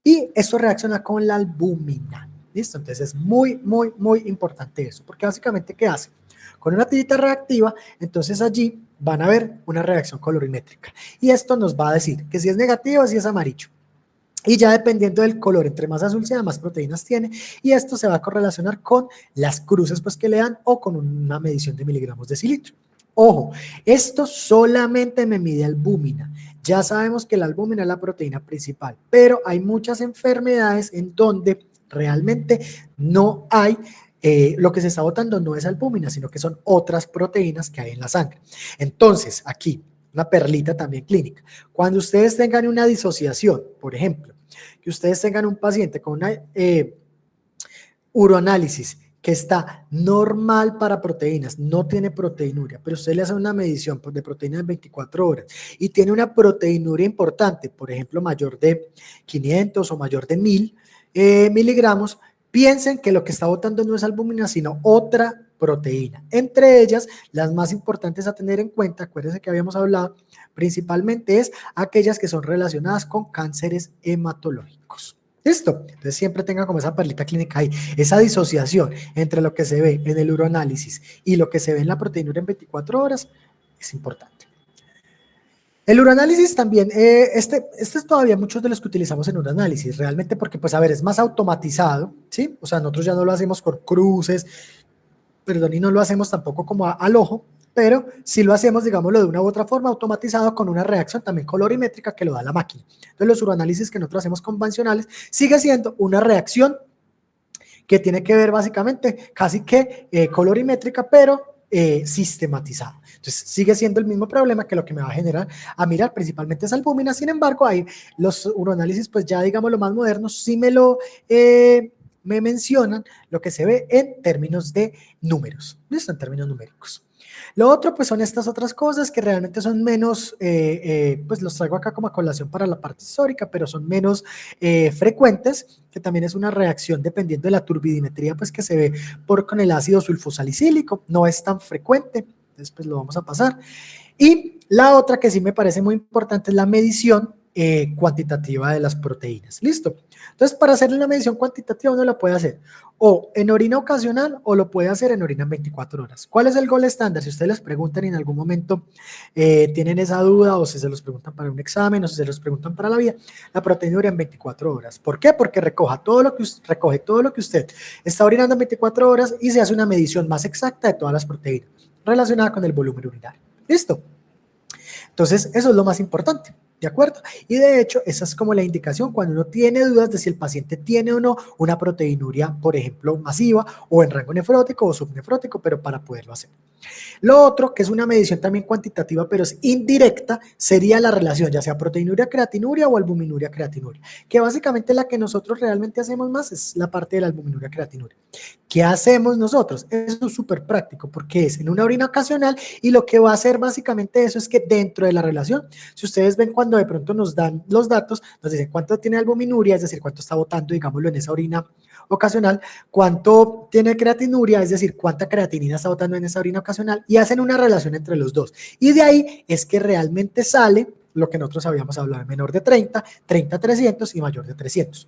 y eso reacciona con la albúmina. ¿Listo? Entonces es muy importante eso, porque básicamente, ¿qué hace? Con una tirita reactiva, entonces allí van a ver una reacción colorimétrica. Y esto nos va a decir que si es negativo, si es amarillo. Y ya dependiendo del color, entre más azul sea, más proteínas tiene, y esto se va a correlacionar con las cruces pues, que le dan o con una medición de miligramos de cilitro. Ojo, esto solamente me mide albúmina. Ya sabemos que la albúmina es la proteína principal, pero hay muchas enfermedades en donde realmente no hay, lo que se está botando no es albúmina, sino que son otras proteínas que hay en la sangre. Entonces, aquí, una perlita también clínica. Cuando ustedes tengan una disociación, por ejemplo, que ustedes tengan un paciente con una uroanálisis que está normal para proteínas, no tiene proteinuria, pero usted le hace una medición de proteínas en 24 horas y tiene una proteinuria importante, por ejemplo, mayor de 500 o mayor de 1000 miligramos, piensen que lo que está botando no es albúmina, sino otra proteína. Entre ellas, las más importantes a tener en cuenta, acuérdense que habíamos hablado, principalmente es aquellas que son relacionadas con cánceres hematológicos. ¿Listo? Entonces siempre tengan como esa perlita clínica ahí, esa disociación entre lo que se ve en el uroanálisis y lo que se ve en la proteinura en 24 horas es importante. El uroanálisis también, este es todavía muchos de los que utilizamos en uroanálisis, realmente porque, pues, a ver, es más automatizado, ¿sí? O sea, nosotros ya no lo hacemos con cruces, perdón, y no lo hacemos tampoco como al ojo, pero sí lo hacemos, digámoslo, de una u otra forma, automatizado con una reacción también colorimétrica que lo da la máquina. Entonces, los uroanálisis que nosotros hacemos convencionales sigue siendo una reacción que tiene que ver básicamente casi que colorimétrica, pero sistematizada. Entonces, sigue siendo el mismo problema que lo que me va a generar a mirar principalmente es albúmina. Sin embargo, hay los uroanálisis, pues ya digamos lo más modernos, sí me mencionan lo que se ve en términos de números, ¿listo? En términos numéricos. Lo otro, pues son estas otras cosas que realmente son menos, pues los traigo acá como a colación para la parte histórica, pero son menos frecuentes, que también es una reacción dependiendo de la turbidimetría, pues que se ve con el ácido sulfosalicílico, no es tan frecuente, entonces pues lo vamos a pasar. Y la otra que sí me parece muy importante es la medición cuantitativa de las proteínas. ¿Listo? Entonces, para hacer una medición cuantitativa uno la puede hacer o en orina ocasional o lo puede hacer en orina en 24 horas. ¿Cuál es el gol estándar? Si ustedes les preguntan y en algún momento tienen esa duda o si se los preguntan para un examen o si se los preguntan para la vida, la proteinuria en 24 horas. ¿Por qué? Porque recoge todo lo que usted está orinando en 24 horas y se hace una medición más exacta de todas las proteínas relacionadas con el volumen urinario. ¿Listo? Entonces, eso es lo más importante, ¿de acuerdo? Y de hecho, esa es como la indicación cuando uno tiene dudas de si el paciente tiene o no una proteinuria, por ejemplo, masiva o en rango nefrótico o subnefrótico, pero para poderlo hacer. Lo otro, que es una medición también cuantitativa, pero es indirecta, sería la relación, ya sea proteinuria-creatinuria o albuminuria-creatinuria, que básicamente la que nosotros realmente hacemos más es la parte de la albuminuria-creatinuria. ¿Qué hacemos nosotros? Eso es súper práctico porque es en una orina ocasional y lo que va a hacer básicamente eso es que dentro de la relación, si ustedes ven cuando de pronto nos dan los datos, nos dicen cuánto tiene albuminuria, es decir, cuánto está botando, digámoslo, en esa orina ocasional, cuánto tiene creatinuria, es decir, cuánta creatinina está botando en esa orina ocasional, y hacen una relación entre los dos. Y de ahí es que realmente sale lo que nosotros habíamos hablado, menor de 30, 30 a 300 y mayor de 300.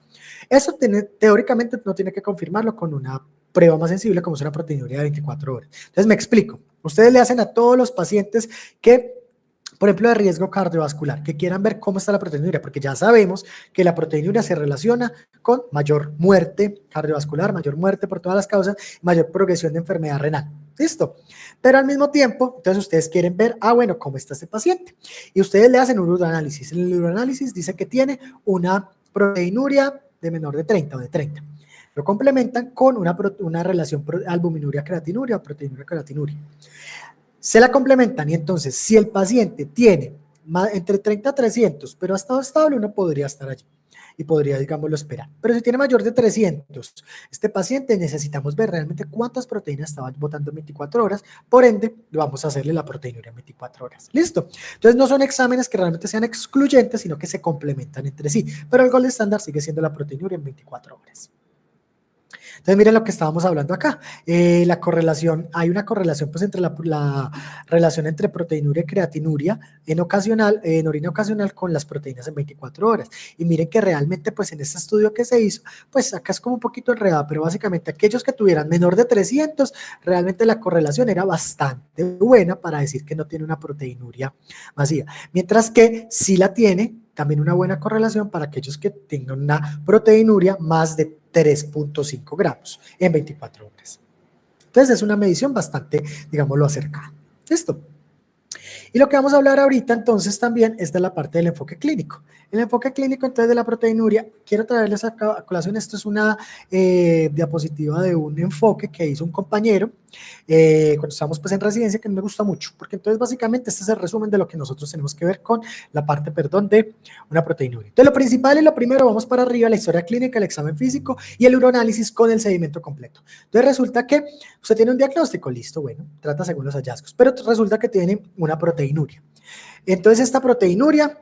Eso teóricamente no tiene que confirmarlo con una prueba más sensible como es una proteinuria de 24 horas. Entonces me explico. Ustedes le hacen a todos los pacientes que, por ejemplo, de riesgo cardiovascular, que quieran ver cómo está la proteinuria, porque ya sabemos que la proteinuria se relaciona con mayor muerte cardiovascular, mayor muerte por todas las causas, mayor progresión de enfermedad renal. ¿Listo? Pero al mismo tiempo, entonces ustedes quieren ver, bueno, ¿cómo está este paciente? Y ustedes le hacen un uroanálisis. El uroanálisis dice que tiene una proteinuria de menor de 30 o de 30. Lo complementan con una relación albuminuria-creatinuria o proteinuria-creatinuria. Se la complementan y entonces si el paciente tiene entre 30 a 300, pero ha estado estable, uno podría estar allí y podría, digámoslo, esperar. Pero si tiene mayor de 300, este paciente necesitamos ver realmente cuántas proteínas estaba botando en 24 horas, por ende, vamos a hacerle la proteinuria en 24 horas. ¿Listo? Entonces no son exámenes que realmente sean excluyentes, sino que se complementan entre sí, pero el gold estándar sigue siendo la proteinuria en 24 horas. Entonces, miren lo que estábamos hablando acá. La correlación, hay una correlación pues entre la relación entre proteinuria y creatinuria en orina ocasional con las proteínas en 24 horas. Y miren que realmente pues en este estudio que se hizo, pues acá es como un poquito enredado, pero básicamente aquellos que tuvieran menor de 300, realmente la correlación era bastante buena para decir que no tiene una proteinuria masiva. Mientras que sí la tiene también una buena correlación para aquellos que tengan una proteinuria más de 3.5 gramos en 24 horas. Entonces es una medición bastante, digámoslo, acercada. ¿Listo? Y lo que vamos a hablar ahorita entonces también es de la parte del enfoque clínico. El enfoque clínico entonces de la proteinuria, quiero traerles a colación, esto es una diapositiva de un enfoque que hizo un compañero cuando estábamos pues en residencia, que me gusta mucho, porque entonces básicamente este es el resumen de lo que nosotros tenemos que ver con la parte, perdón, de una proteinuria. Entonces lo principal y lo primero, vamos para arriba, la historia clínica, el examen físico y el uroanálisis con el sedimento completo. Entonces resulta que usted tiene un diagnóstico, listo, bueno, trata según los hallazgos, pero resulta que tiene una proteinuria. Entonces esta proteinuria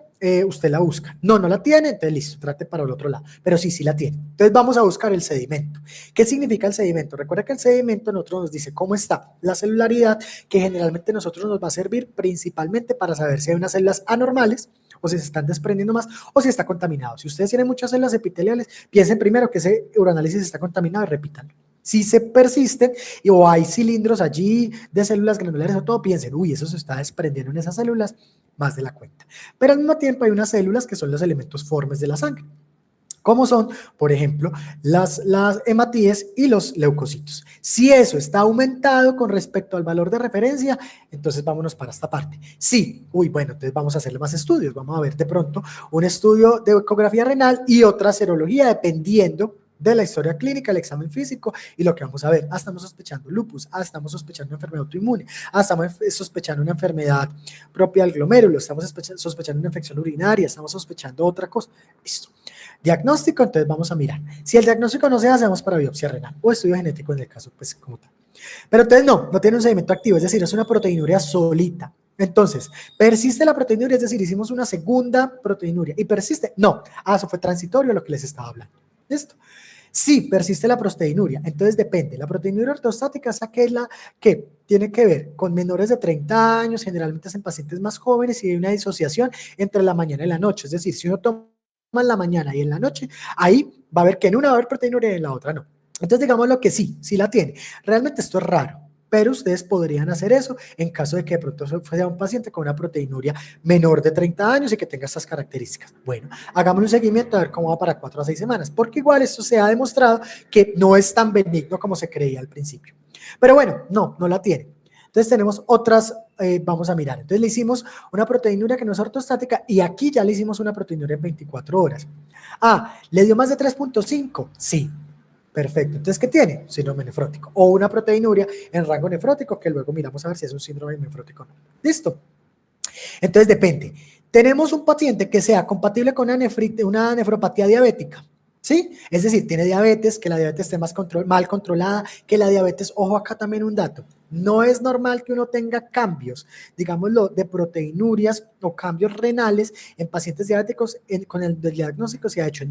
usted la busca. No la tiene, entonces listo, trate para el otro lado. Pero sí la tiene. Entonces vamos a buscar el sedimento. ¿Qué significa el sedimento? Recuerda que el sedimento nosotros nos dice cómo está la celularidad, que generalmente nosotros nos va a servir principalmente para saber si hay unas células anormales o si se están desprendiendo más o si está contaminado. Si ustedes tienen muchas células epiteliales, piensen primero que ese uroanálisis está contaminado y repítanlo. Si se persisten o hay cilindros allí de células granulares o todo, piensen, uy, eso se está desprendiendo en esas células más de la cuenta. Pero al mismo tiempo hay unas células que son los elementos formes de la sangre, como son, por ejemplo, las hematíes y los leucocitos. Si eso está aumentado con respecto al valor de referencia, entonces vámonos para esta parte. Sí, bueno, entonces vamos a hacerle más estudios, vamos a ver de pronto un estudio de ecografía renal y otra serología, dependiendo de la historia clínica, el examen físico y lo que vamos a ver. Estamos sospechando lupus, estamos sospechando una enfermedad autoinmune, estamos sospechando una enfermedad propia del glomérulo, estamos sospechando una infección urinaria, estamos sospechando otra cosa. Listo. Diagnóstico, entonces vamos a mirar. Si el diagnóstico no se hace, vamos para biopsia renal o estudio genético en el caso, pues como tal. Pero entonces no tiene un sedimento activo, es decir, es una proteinuria solita. Entonces, ¿persiste la proteinuria? Es decir, hicimos una segunda proteinuria y persiste. No, eso fue transitorio lo que les estaba hablando. ¿Listo? Sí, persiste la proteinuria, entonces depende. La proteinuria ortostática es aquella que tiene que ver con menores de 30 años, generalmente es en pacientes más jóvenes y hay una disociación entre la mañana y la noche. Es decir, si uno toma en la mañana y en la noche, ahí va a ver que en una va a haber proteinuria y en la otra no. Entonces digamos lo que sí la tiene. Realmente esto es raro, pero ustedes podrían hacer eso en caso de que de pronto fuera un paciente con una proteinuria menor de 30 años y que tenga estas características. Bueno, hagamos un seguimiento a ver cómo va para 4 a 6 semanas, porque igual esto se ha demostrado que no es tan benigno como se creía al principio. Pero bueno, no la tiene. Entonces tenemos otras, vamos a mirar. Entonces le hicimos una proteinuria que no es ortostática y aquí ya le hicimos una proteinuria en 24 horas. ¿Le dio más de 3.5? Sí. Perfecto. Entonces, ¿qué tiene? Síndrome nefrótico o una proteinuria en rango nefrótico que luego miramos a ver si es un síndrome nefrótico o no. ¿Listo? Entonces, depende. Tenemos un paciente que sea compatible con una nefropatía diabética. ¿Sí? Es decir, tiene diabetes, que la diabetes esté mal controlada, que la diabetes, ojo acá también un dato, no es normal que uno tenga cambios, digámoslo, de proteinurias o cambios renales en pacientes diabéticos con el diagnóstico se ha hecho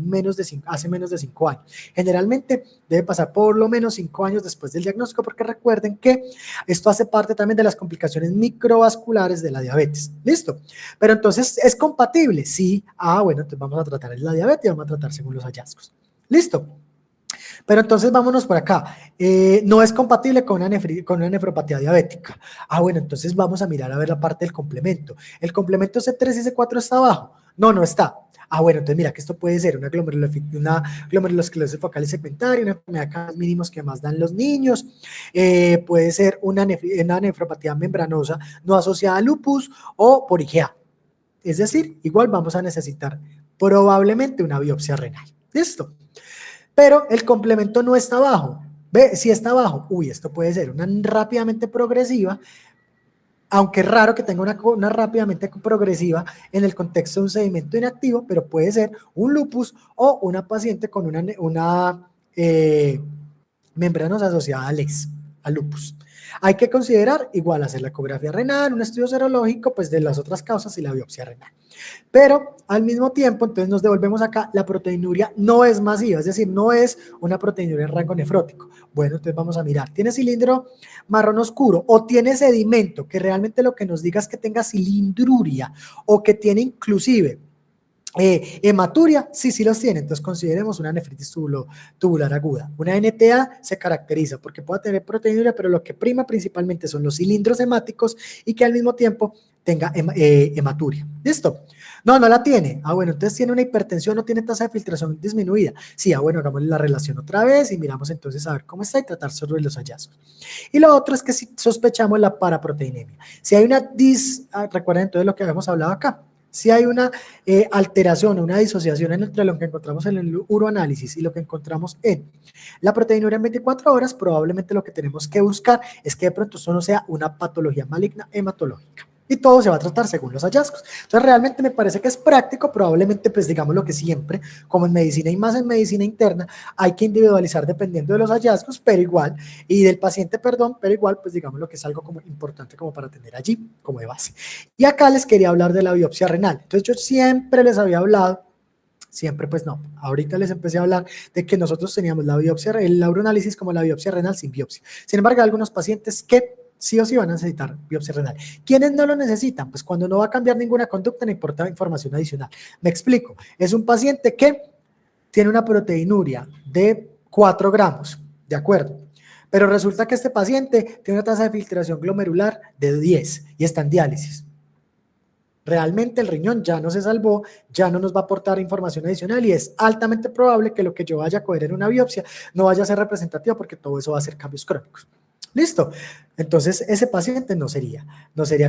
hace menos de 5 años. Generalmente debe pasar por lo menos 5 años después del diagnóstico porque recuerden que esto hace parte también de las complicaciones microvasculares de la diabetes. ¿Listo? Pero entonces, ¿es compatible? Sí. Bueno, entonces vamos a tratar la diabetes y vamos a tratar según los hallazgos. ¿Listo? Pero entonces vámonos por acá. No es compatible con una nefropatía diabética. Bueno, entonces vamos a mirar a ver la parte del complemento. ¿El complemento C3 y C4 está abajo? No está. Bueno, entonces mira que esto puede ser una glomerulosclerosis focal y segmentaria, una enfermedad de mínimos que más dan los niños, puede ser una nefropatía membranosa no asociada a lupus o por IgA. Es decir, igual vamos a necesitar probablemente una biopsia renal. ¿Listo? Pero el complemento no está abajo. ¿Ve? Si está abajo, esto puede ser una rápidamente progresiva, aunque es raro que tenga una rápidamente progresiva en el contexto de un sedimento inactivo, pero puede ser un lupus o una paciente con una membranas asociada al lupus. Hay que considerar igual hacer la ecografía renal, un estudio serológico, pues de las otras causas y la biopsia renal. Pero al mismo tiempo, entonces nos devolvemos acá, la proteinuria no es masiva, es decir, no es una proteinuria en rango nefrótico. Bueno, entonces vamos a mirar, ¿tiene cilindro marrón oscuro o tiene sedimento que realmente lo que nos diga es que tenga cilindruria o que tiene inclusive hematuria? Sí los tiene, entonces consideremos una nefritis tubular aguda. Una NTA se caracteriza porque puede tener proteinuria, pero lo que prima principalmente son los cilindros hemáticos y que al mismo tiempo tenga hematuria. ¿Listo? No, no la tiene. Ah, bueno, entonces tiene una hipertensión, no tiene tasa de filtración disminuida. Sí, ah, bueno, hagámosle la relación otra vez y miramos entonces a ver cómo está y tratar sobre los hallazgos. Y lo otro es que si sospechamos la paraproteinemia. Si hay una recuerden entonces lo que habíamos hablado acá. Si hay una alteración o una disociación entre lo que encontramos en el uroanálisis y lo que encontramos en la proteinuria en 24 horas, probablemente lo que tenemos que buscar es que de pronto eso no sea una patología maligna hematológica. Y todo se va a tratar según los hallazgos. Entonces, realmente me parece que es práctico, probablemente, pues digamos lo que siempre, como en medicina y más en medicina interna, hay que individualizar dependiendo de los hallazgos, pero igual, y del paciente, perdón, pero igual, pues digamos lo que es algo como importante como para tener allí como de base. Y acá les quería hablar de la biopsia renal. Entonces, yo siempre les había hablado siempre, pues no. Ahorita les empecé a hablar de que nosotros teníamos la biopsia, el uroanálisis como la biopsia renal sin biopsia. Sin embargo, hay algunos pacientes que sí o sí van a necesitar biopsia renal. ¿Quiénes no lo necesitan? Pues cuando no va a cambiar ninguna conducta, no importa información adicional. Me explico. Es un paciente que tiene una proteinuria de 4 gramos, ¿de acuerdo? Pero resulta que este paciente tiene una tasa de filtración glomerular de 10 y está en diálisis. Realmente el riñón ya no se salvó, ya no nos va a aportar información adicional y es altamente probable que lo que yo vaya a coger en una biopsia no vaya a ser representativo porque todo eso va a ser cambios crónicos. Listo. Entonces, ese paciente no sería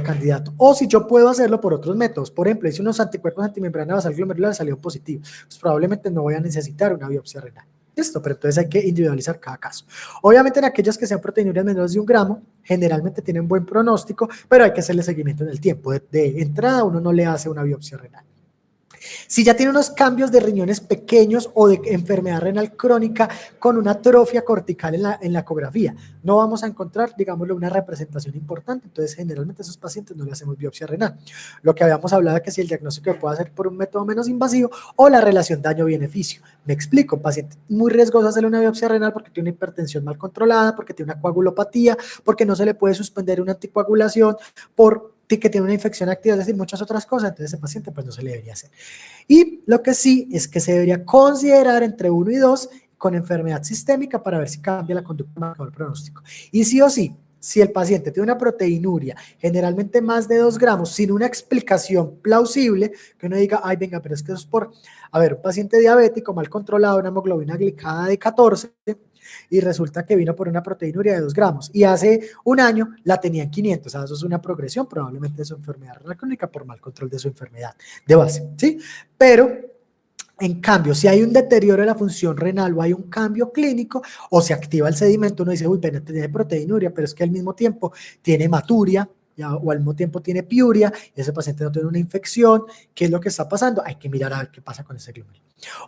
candidato. O si yo puedo hacerlo por otros métodos, por ejemplo, hice unos anticuerpos antimembrana basal glomerular y salió positivo, pues probablemente no voy a necesitar una biopsia renal. Listo, pero entonces hay que individualizar cada caso. Obviamente en aquellas que sean proteinurias menores de 1 gramo, generalmente tienen buen pronóstico, pero hay que hacerle seguimiento en el tiempo. De entrada uno no le hace una biopsia renal. Si ya tiene unos cambios de riñones pequeños o de enfermedad renal crónica con una atrofia cortical en la ecografía, no vamos a encontrar, digámoslo, una representación importante. Entonces, generalmente a esos pacientes no le hacemos biopsia renal. Lo que habíamos hablado es que si el diagnóstico puede hacer por un método menos invasivo o la relación daño-beneficio. Me explico, paciente muy riesgoso hacerle una biopsia renal porque tiene una hipertensión mal controlada, porque tiene una coagulopatía, porque no se le puede suspender una anticoagulación, por que tiene una infección activa, es decir, muchas otras cosas, entonces ese paciente pues no se le debería hacer. Y lo que sí es que se debería considerar entre 1 y 2 con enfermedad sistémica para ver si cambia la conducta marcador pronóstico. Y sí o sí, si el paciente tiene una proteinuria, generalmente más de 2 gramos, sin una explicación plausible, que uno diga, ay, venga, pero es que eso es por, a ver, un paciente diabético mal controlado, una hemoglobina glicada de 14, y resulta que vino por una proteinuria de 2 gramos y hace un año la tenía en 500, o sea, eso es una progresión probablemente de su enfermedad renal crónica por mal control de su enfermedad de base, ¿sí? Pero en cambio, si hay un deterioro de la función renal o hay un cambio clínico o se activa el sedimento, uno dice, uy, pero tiene proteinuria, pero es que al mismo tiempo tiene hematuria, ya, o al mismo tiempo tiene piuria, y ese paciente no tiene una infección, ¿qué es lo que está pasando? Hay que mirar a ver qué pasa con ese glóbulo.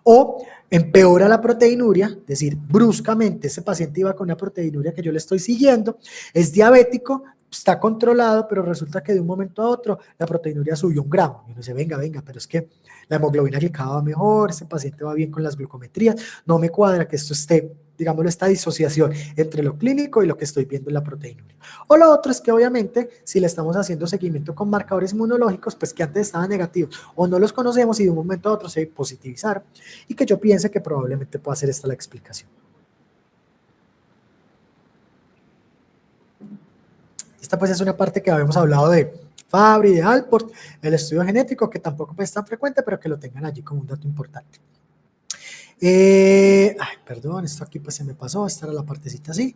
O empeora la proteinuria, es decir, bruscamente ese paciente iba con una proteinuria que yo le estoy siguiendo, es diabético, está controlado, pero resulta que de un momento a otro la proteinuria subió 1 gramo. Y uno dice, venga, pero es que la hemoglobina glicada va mejor, ese paciente va bien con las glucometrías, no me cuadra que esto esté, digámoslo, esta disociación entre lo clínico y lo que estoy viendo en la proteinuria. O lo otro es que obviamente si le estamos haciendo seguimiento con marcadores inmunológicos, pues que antes estaban negativos o no los conocemos y de un momento a otro se positivizaron y que yo piense que probablemente pueda ser esta la explicación. Esta pues es una parte que habíamos hablado de Fabry, de Alport, el estudio genético, que tampoco es tan frecuente, pero que lo tengan allí como un dato importante. Perdón, esto aquí pues se me pasó, esta era la partecita así.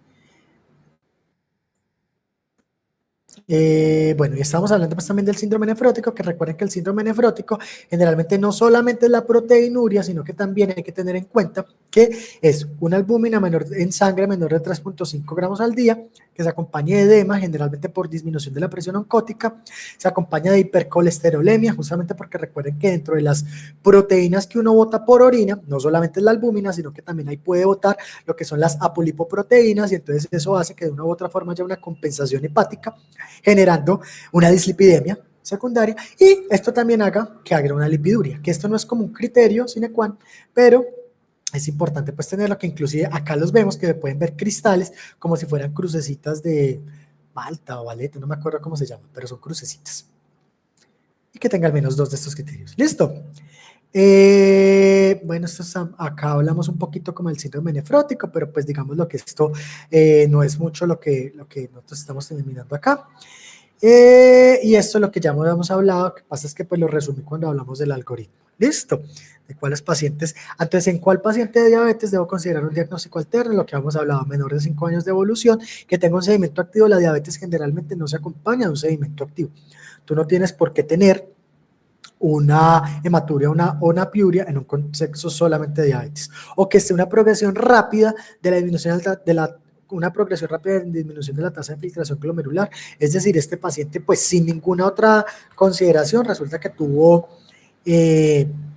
Bueno, y estamos hablando pues también del síndrome nefrótico, que recuerden que el síndrome nefrótico generalmente no solamente es la proteinuria, sino que también hay que tener en cuenta que es una albúmina menor en sangre menor de 3.5 gramos al día, que se acompaña de edema, generalmente por disminución de la presión oncótica, se acompaña de hipercolesterolemia, justamente porque recuerden que dentro de las proteínas que uno bota por orina, no solamente es la albúmina, sino que también ahí puede botar lo que son las apolipoproteínas, y entonces eso hace que de una u otra forma haya una compensación hepática, generando una dislipidemia secundaria, y esto también haga que haga una lipiduria, que esto no es como un criterio sine qua non, pero es importante pues tenerlo, que inclusive acá los vemos que pueden ver cristales como si fueran crucecitas de Malta o Valeta, no me acuerdo cómo se llaman, pero son crucecitas. Y que tenga al menos 2 de estos criterios. ¿Listo? Bueno, acá hablamos un poquito como el síndrome nefrótico, pero pues digamos lo que esto no es mucho lo que nosotros estamos terminando acá. Y esto es lo que ya hemos hablado, lo que pasa es que pues lo resumí cuando hablamos del algoritmo. ¿Listo? De cuáles pacientes. Entonces, ¿en cuál paciente de diabetes debo considerar un diagnóstico alterno? Lo que hemos hablado, menor de 5 años de evolución, que tenga un sedimento activo. La diabetes generalmente no se acompaña de un sedimento activo. Tú no tienes por qué tener una hematuria o una piuria en un contexto solamente de diabetes, o que esté una progresión rápida de la disminución de la una progresión rápida de disminución de la tasa de filtración glomerular, es decir, este paciente pues sin ninguna otra consideración resulta que tuvo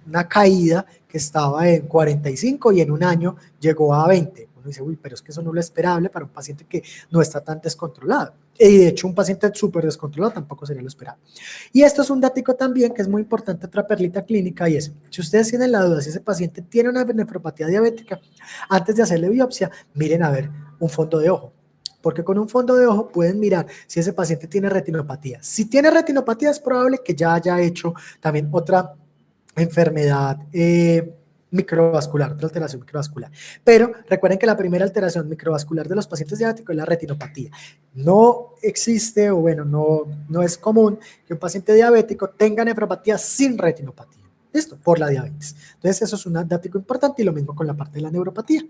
una caída que estaba en 45 y en un año llegó a 20. Uno dice, uy, pero es que eso no es lo esperable para un paciente que no está tan descontrolado. Y de hecho un paciente súper descontrolado tampoco sería lo esperable. Y esto es un dático también que es muy importante, otra perlita clínica, y es, si ustedes tienen la duda si ese paciente tiene una nefropatía diabética, antes de hacerle biopsia, miren a ver un fondo de ojo, porque con un fondo de ojo pueden mirar si ese paciente tiene retinopatía. Si tiene retinopatía es probable que ya haya hecho también otra enfermedad microvascular, otra alteración microvascular. Pero recuerden que la primera alteración microvascular de los pacientes diabéticos es la retinopatía. No existe, o bueno, no es común que un paciente diabético tenga nefropatía sin retinopatía. ¿Listo? Por la diabetes. Entonces, eso es un dato importante y lo mismo con la parte de la neuropatía.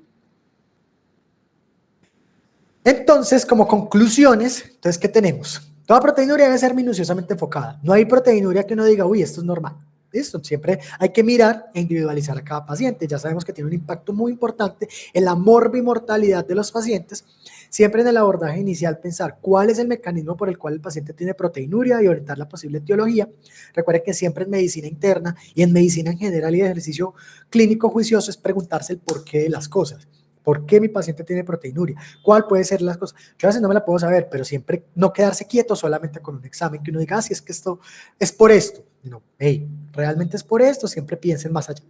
Entonces, como conclusiones, entonces, ¿qué tenemos? Toda proteinuria debe ser minuciosamente enfocada. No hay proteinuria que uno diga, uy, esto es normal. ¿Listo? Siempre hay que mirar e individualizar a cada paciente. Ya sabemos que tiene un impacto muy importante en la morbimortalidad de los pacientes. Siempre en el abordaje inicial pensar cuál es el mecanismo por el cual el paciente tiene proteinuria y orientar la posible etiología. Recuerden que siempre en medicina interna y en medicina en general y de ejercicio clínico juicioso es preguntarse el porqué de las cosas. ¿Por qué mi paciente tiene proteinuria? ¿Cuál puede ser las cosas? Yo a veces no me la puedo saber, pero siempre no quedarse quieto solamente con un examen que uno diga, ah, si es que esto es por esto. No, hey, realmente es por esto, siempre piensen más allá.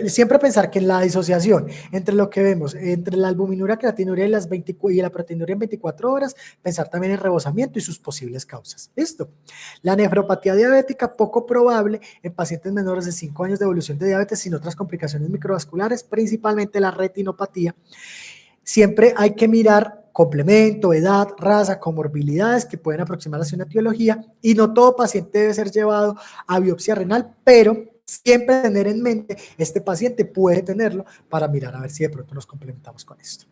Siempre pensar que en la disociación entre lo que vemos, entre la albuminuria, creatinuria y la proteinuria en 24 horas, pensar también en rebosamiento y sus posibles causas. ¿Listo? La nefropatía diabética, poco probable en pacientes menores de 5 años de evolución de diabetes sin otras complicaciones microvasculares, principalmente la retinopatía. Siempre hay que mirar complemento, edad, raza, comorbilidades que pueden aproximarse a una etiología y no todo paciente debe ser llevado a biopsia renal, pero siempre tener en mente, este paciente puede tenerlo para mirar a ver si de pronto nos complementamos con esto.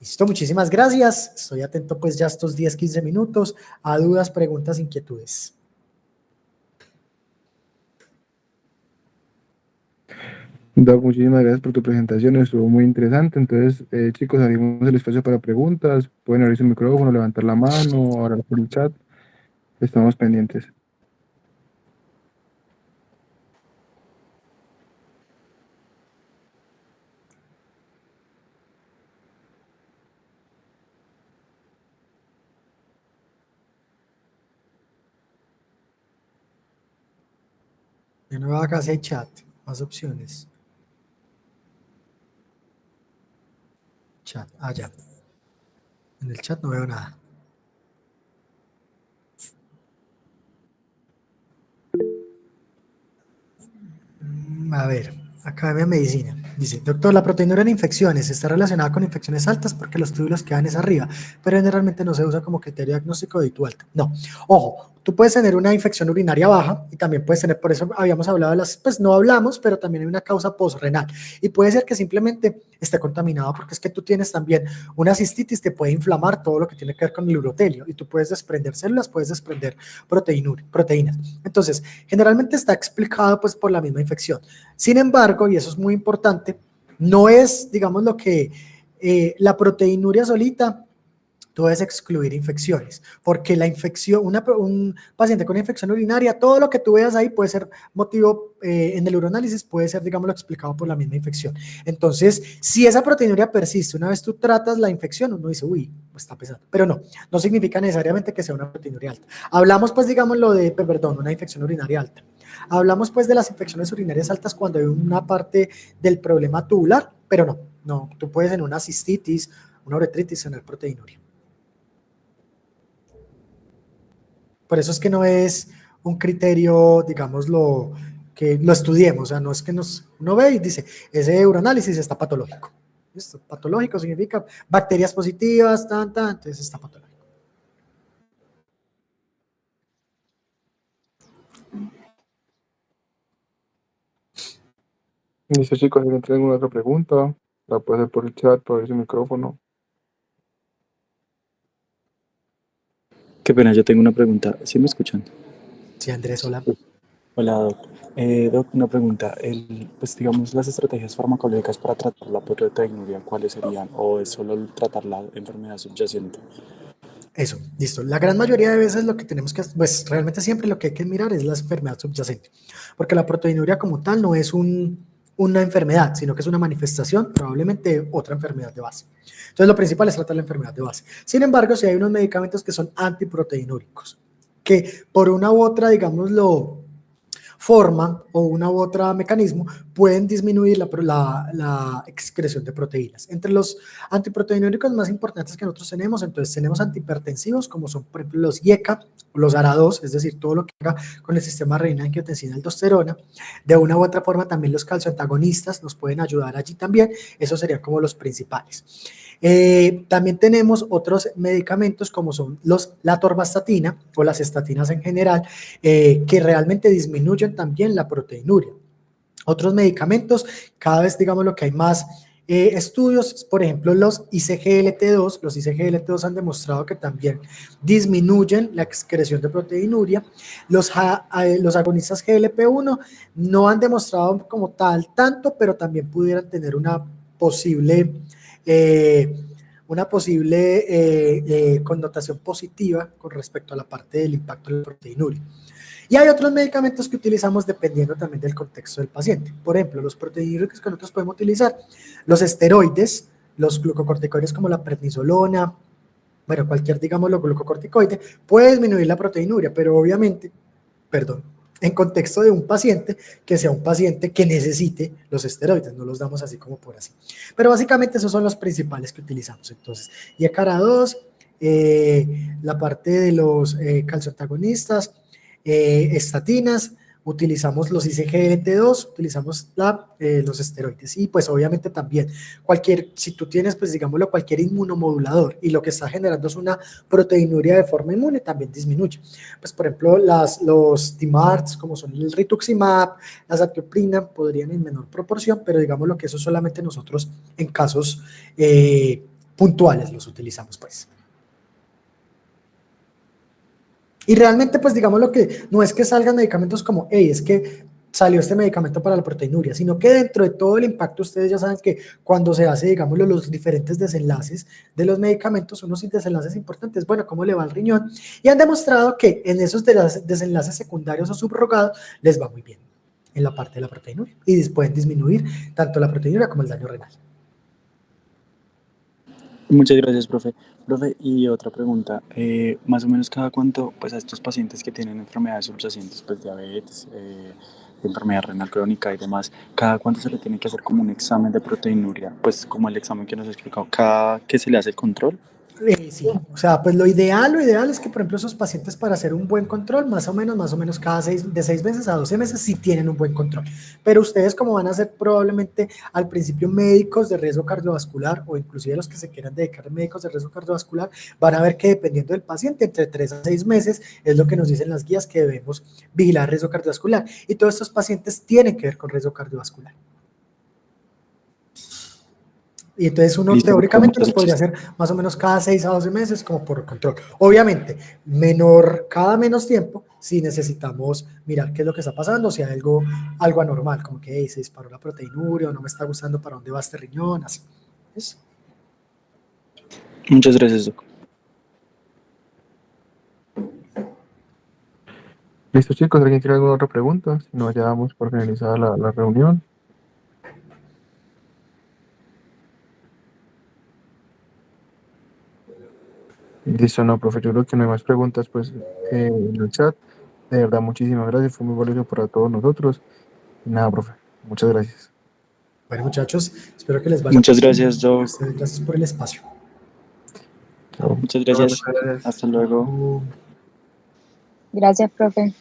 Listo, muchísimas gracias. Estoy atento pues ya estos 10, 15 minutos a dudas, preguntas, inquietudes. Doc, muchísimas gracias por tu presentación, estuvo muy interesante. Entonces, chicos, abrimos el espacio para preguntas. Pueden abrir su micrófono, levantar la mano, hablar por el chat. Estamos pendientes. De nuevo acá si hay chat, más opciones. Chat, ya. En el chat no veo nada. A ver, Academia de Medicina. Dice, doctor, la proteinuria en infecciones está relacionada con infecciones altas porque los túbulos quedan es arriba, pero generalmente no se usa como criterio diagnóstico de tu alta. No, ojo, tú puedes tener una infección urinaria baja y también puedes tener, por eso habíamos hablado de las, pues no hablamos, pero también hay una causa postrenal y puede ser que simplemente esté contaminado porque es que tú tienes también una cistitis, te puede inflamar todo lo que tiene que ver con el urotelio y tú puedes desprender células, puedes desprender proteínas. Entonces, generalmente está explicado pues por la misma infección. Sin embargo, y eso es muy importante, no es, digamos, lo que la proteinuria solita, tú debes excluir infecciones, porque la infección, un paciente con infección urinaria, todo lo que tú veas ahí puede ser motivo, en el uroanálisis puede ser, digámoslo, explicado por la misma infección. Entonces, si esa proteinuria persiste, una vez tú tratas la infección, uno dice, uy, está pesado, pero no significa necesariamente que sea una proteinuria alta. Hablamos, pues, digámoslo de, perdón, una infección urinaria alta. Hablamos, pues, de las infecciones urinarias altas cuando hay una parte del problema tubular, pero no, tú puedes en una cistitis, una uretritis tener proteinuria. Por eso es que no es un criterio, digámoslo, que lo estudiemos, o sea, no es que uno ve y dice, ese uroanálisis está patológico. ¿Listo? Patológico significa bacterias positivas, entonces está patológico. Listo, chicos, ¿alguien tiene alguna otra pregunta? La puede hacer por el chat, por ese micrófono. Qué pena, yo tengo una pregunta. ¿Sí me escuchan? Sí, Andrés, hola. Hola, Doc. Doc, una pregunta. Pues digamos, las estrategias farmacológicas para tratar la proteinuria, ¿cuáles serían? ¿O es solo tratar la enfermedad subyacente? Eso, listo. La gran mayoría de veces lo que tenemos que, pues realmente siempre lo que hay que mirar es la enfermedad subyacente, porque la proteinuria como tal no es una enfermedad, sino que es una manifestación, probablemente de otra enfermedad de base. Entonces lo principal es tratar la enfermedad de base. Sin embargo, si hay unos medicamentos que son antiproteinúricos, que por una u otra, digámoslo, forma o una u otra mecanismo pueden disminuir la excreción de proteínas. Entre los antiproteinúricos más importantes que nosotros tenemos, entonces tenemos antihipertensivos como son por ejemplo los IECA, los ARA2, es decir, todo lo que haga con el sistema renina, angiotensina, aldosterona. De una u otra forma también los calcioantagonistas nos pueden ayudar allí también, esos serían como los principales. También tenemos otros medicamentos como son la atorvastatina o las estatinas en general, que realmente disminuyen también la proteinuria. Otros medicamentos, cada vez digamos lo que hay más estudios, por ejemplo los ICGLT2, los ICGLT2 han demostrado que también disminuyen la excreción de proteinuria. Los agonistas GLP-1 no han demostrado como tal tanto, pero también pudieran tener eh, una posible connotación positiva con respecto a la parte del impacto de la proteinuria. Y hay otros medicamentos que utilizamos dependiendo también del contexto del paciente. Por ejemplo, los proteinúricos que nosotros podemos utilizar, los esteroides, los glucocorticoides como la prednisolona, bueno, cualquier, digámoslo, glucocorticoide, puede disminuir la proteinuria, pero obviamente, perdón, en contexto de un paciente que sea un paciente que necesite los esteroides, no los damos así como por así. Pero básicamente esos son los principales que utilizamos. Entonces, IECARA2, la parte de los calcioantagonistas, estatinas, utilizamos los ICGLT2, utilizamos los esteroides y pues obviamente también si tú tienes pues digámoslo cualquier inmunomodulador y lo que está generando es una proteinuria de forma inmune, también disminuye. Pues por ejemplo los DMARDs como son el rituximab, la satioprina podrían en menor proporción, pero digámoslo que eso solamente nosotros en casos puntuales los utilizamos pues. Y realmente, pues digamos lo que no es que salgan medicamentos como, hey, es que salió este medicamento para la proteinuria, sino que dentro de todo el impacto, ustedes ya saben que cuando se hace, digámoslo, los diferentes desenlaces de los medicamentos, unos desenlaces importantes, bueno, cómo le va al riñón, y han demostrado que en esos desenlaces secundarios o subrogados les va muy bien en la parte de la proteinuria, y pueden disminuir tanto la proteinuria como el daño renal. Muchas gracias, profe. Profe, y otra pregunta, más o menos cada cuánto, pues a estos pacientes que tienen enfermedades subyacentes, pues diabetes, enfermedad renal crónica y demás, ¿cada cuánto se le tiene que hacer como un examen de proteinuria? Pues como el examen que nos ha explicado, ¿cada que se le hace el control? Sí, o sea, pues lo ideal es que, por ejemplo, esos pacientes para hacer un buen control, más o menos de 6 meses a 12 meses, sí tienen un buen control. Pero ustedes, como van a ser probablemente al principio médicos de riesgo cardiovascular o inclusive los que se quieran dedicar a médicos de riesgo cardiovascular, van a ver que dependiendo del paciente, entre 3 a 6 meses es lo que nos dicen las guías que debemos vigilar riesgo cardiovascular. Y todos estos pacientes tienen que ver con riesgo cardiovascular. Y entonces uno Listo, teóricamente los muchas podría gracias. hacer más o menos cada 6 a 12 meses como por control. Obviamente, cada menos tiempo si necesitamos mirar qué es lo que está pasando, si hay algo anormal, como que hey, se disparó la proteinuria o no me está gustando para dónde va este riñón, así. ¿Ves? Muchas gracias, Doc. Listo, chicos, ¿alguien tiene alguna otra pregunta? Si no, ya damos por finalizada la reunión. Listo, no, profe, yo creo que no hay más preguntas, pues, en el chat. De verdad, muchísimas gracias, fue muy valioso para todos nosotros. Y nada, profe, muchas gracias. Bueno, muchachos, espero que les vaya Muchas muy bien. gracias, Doc. Gracias por el espacio. Chao. Muchas Profe, gracias. muchas gracias. Hasta luego. Uh, Gracias, profe.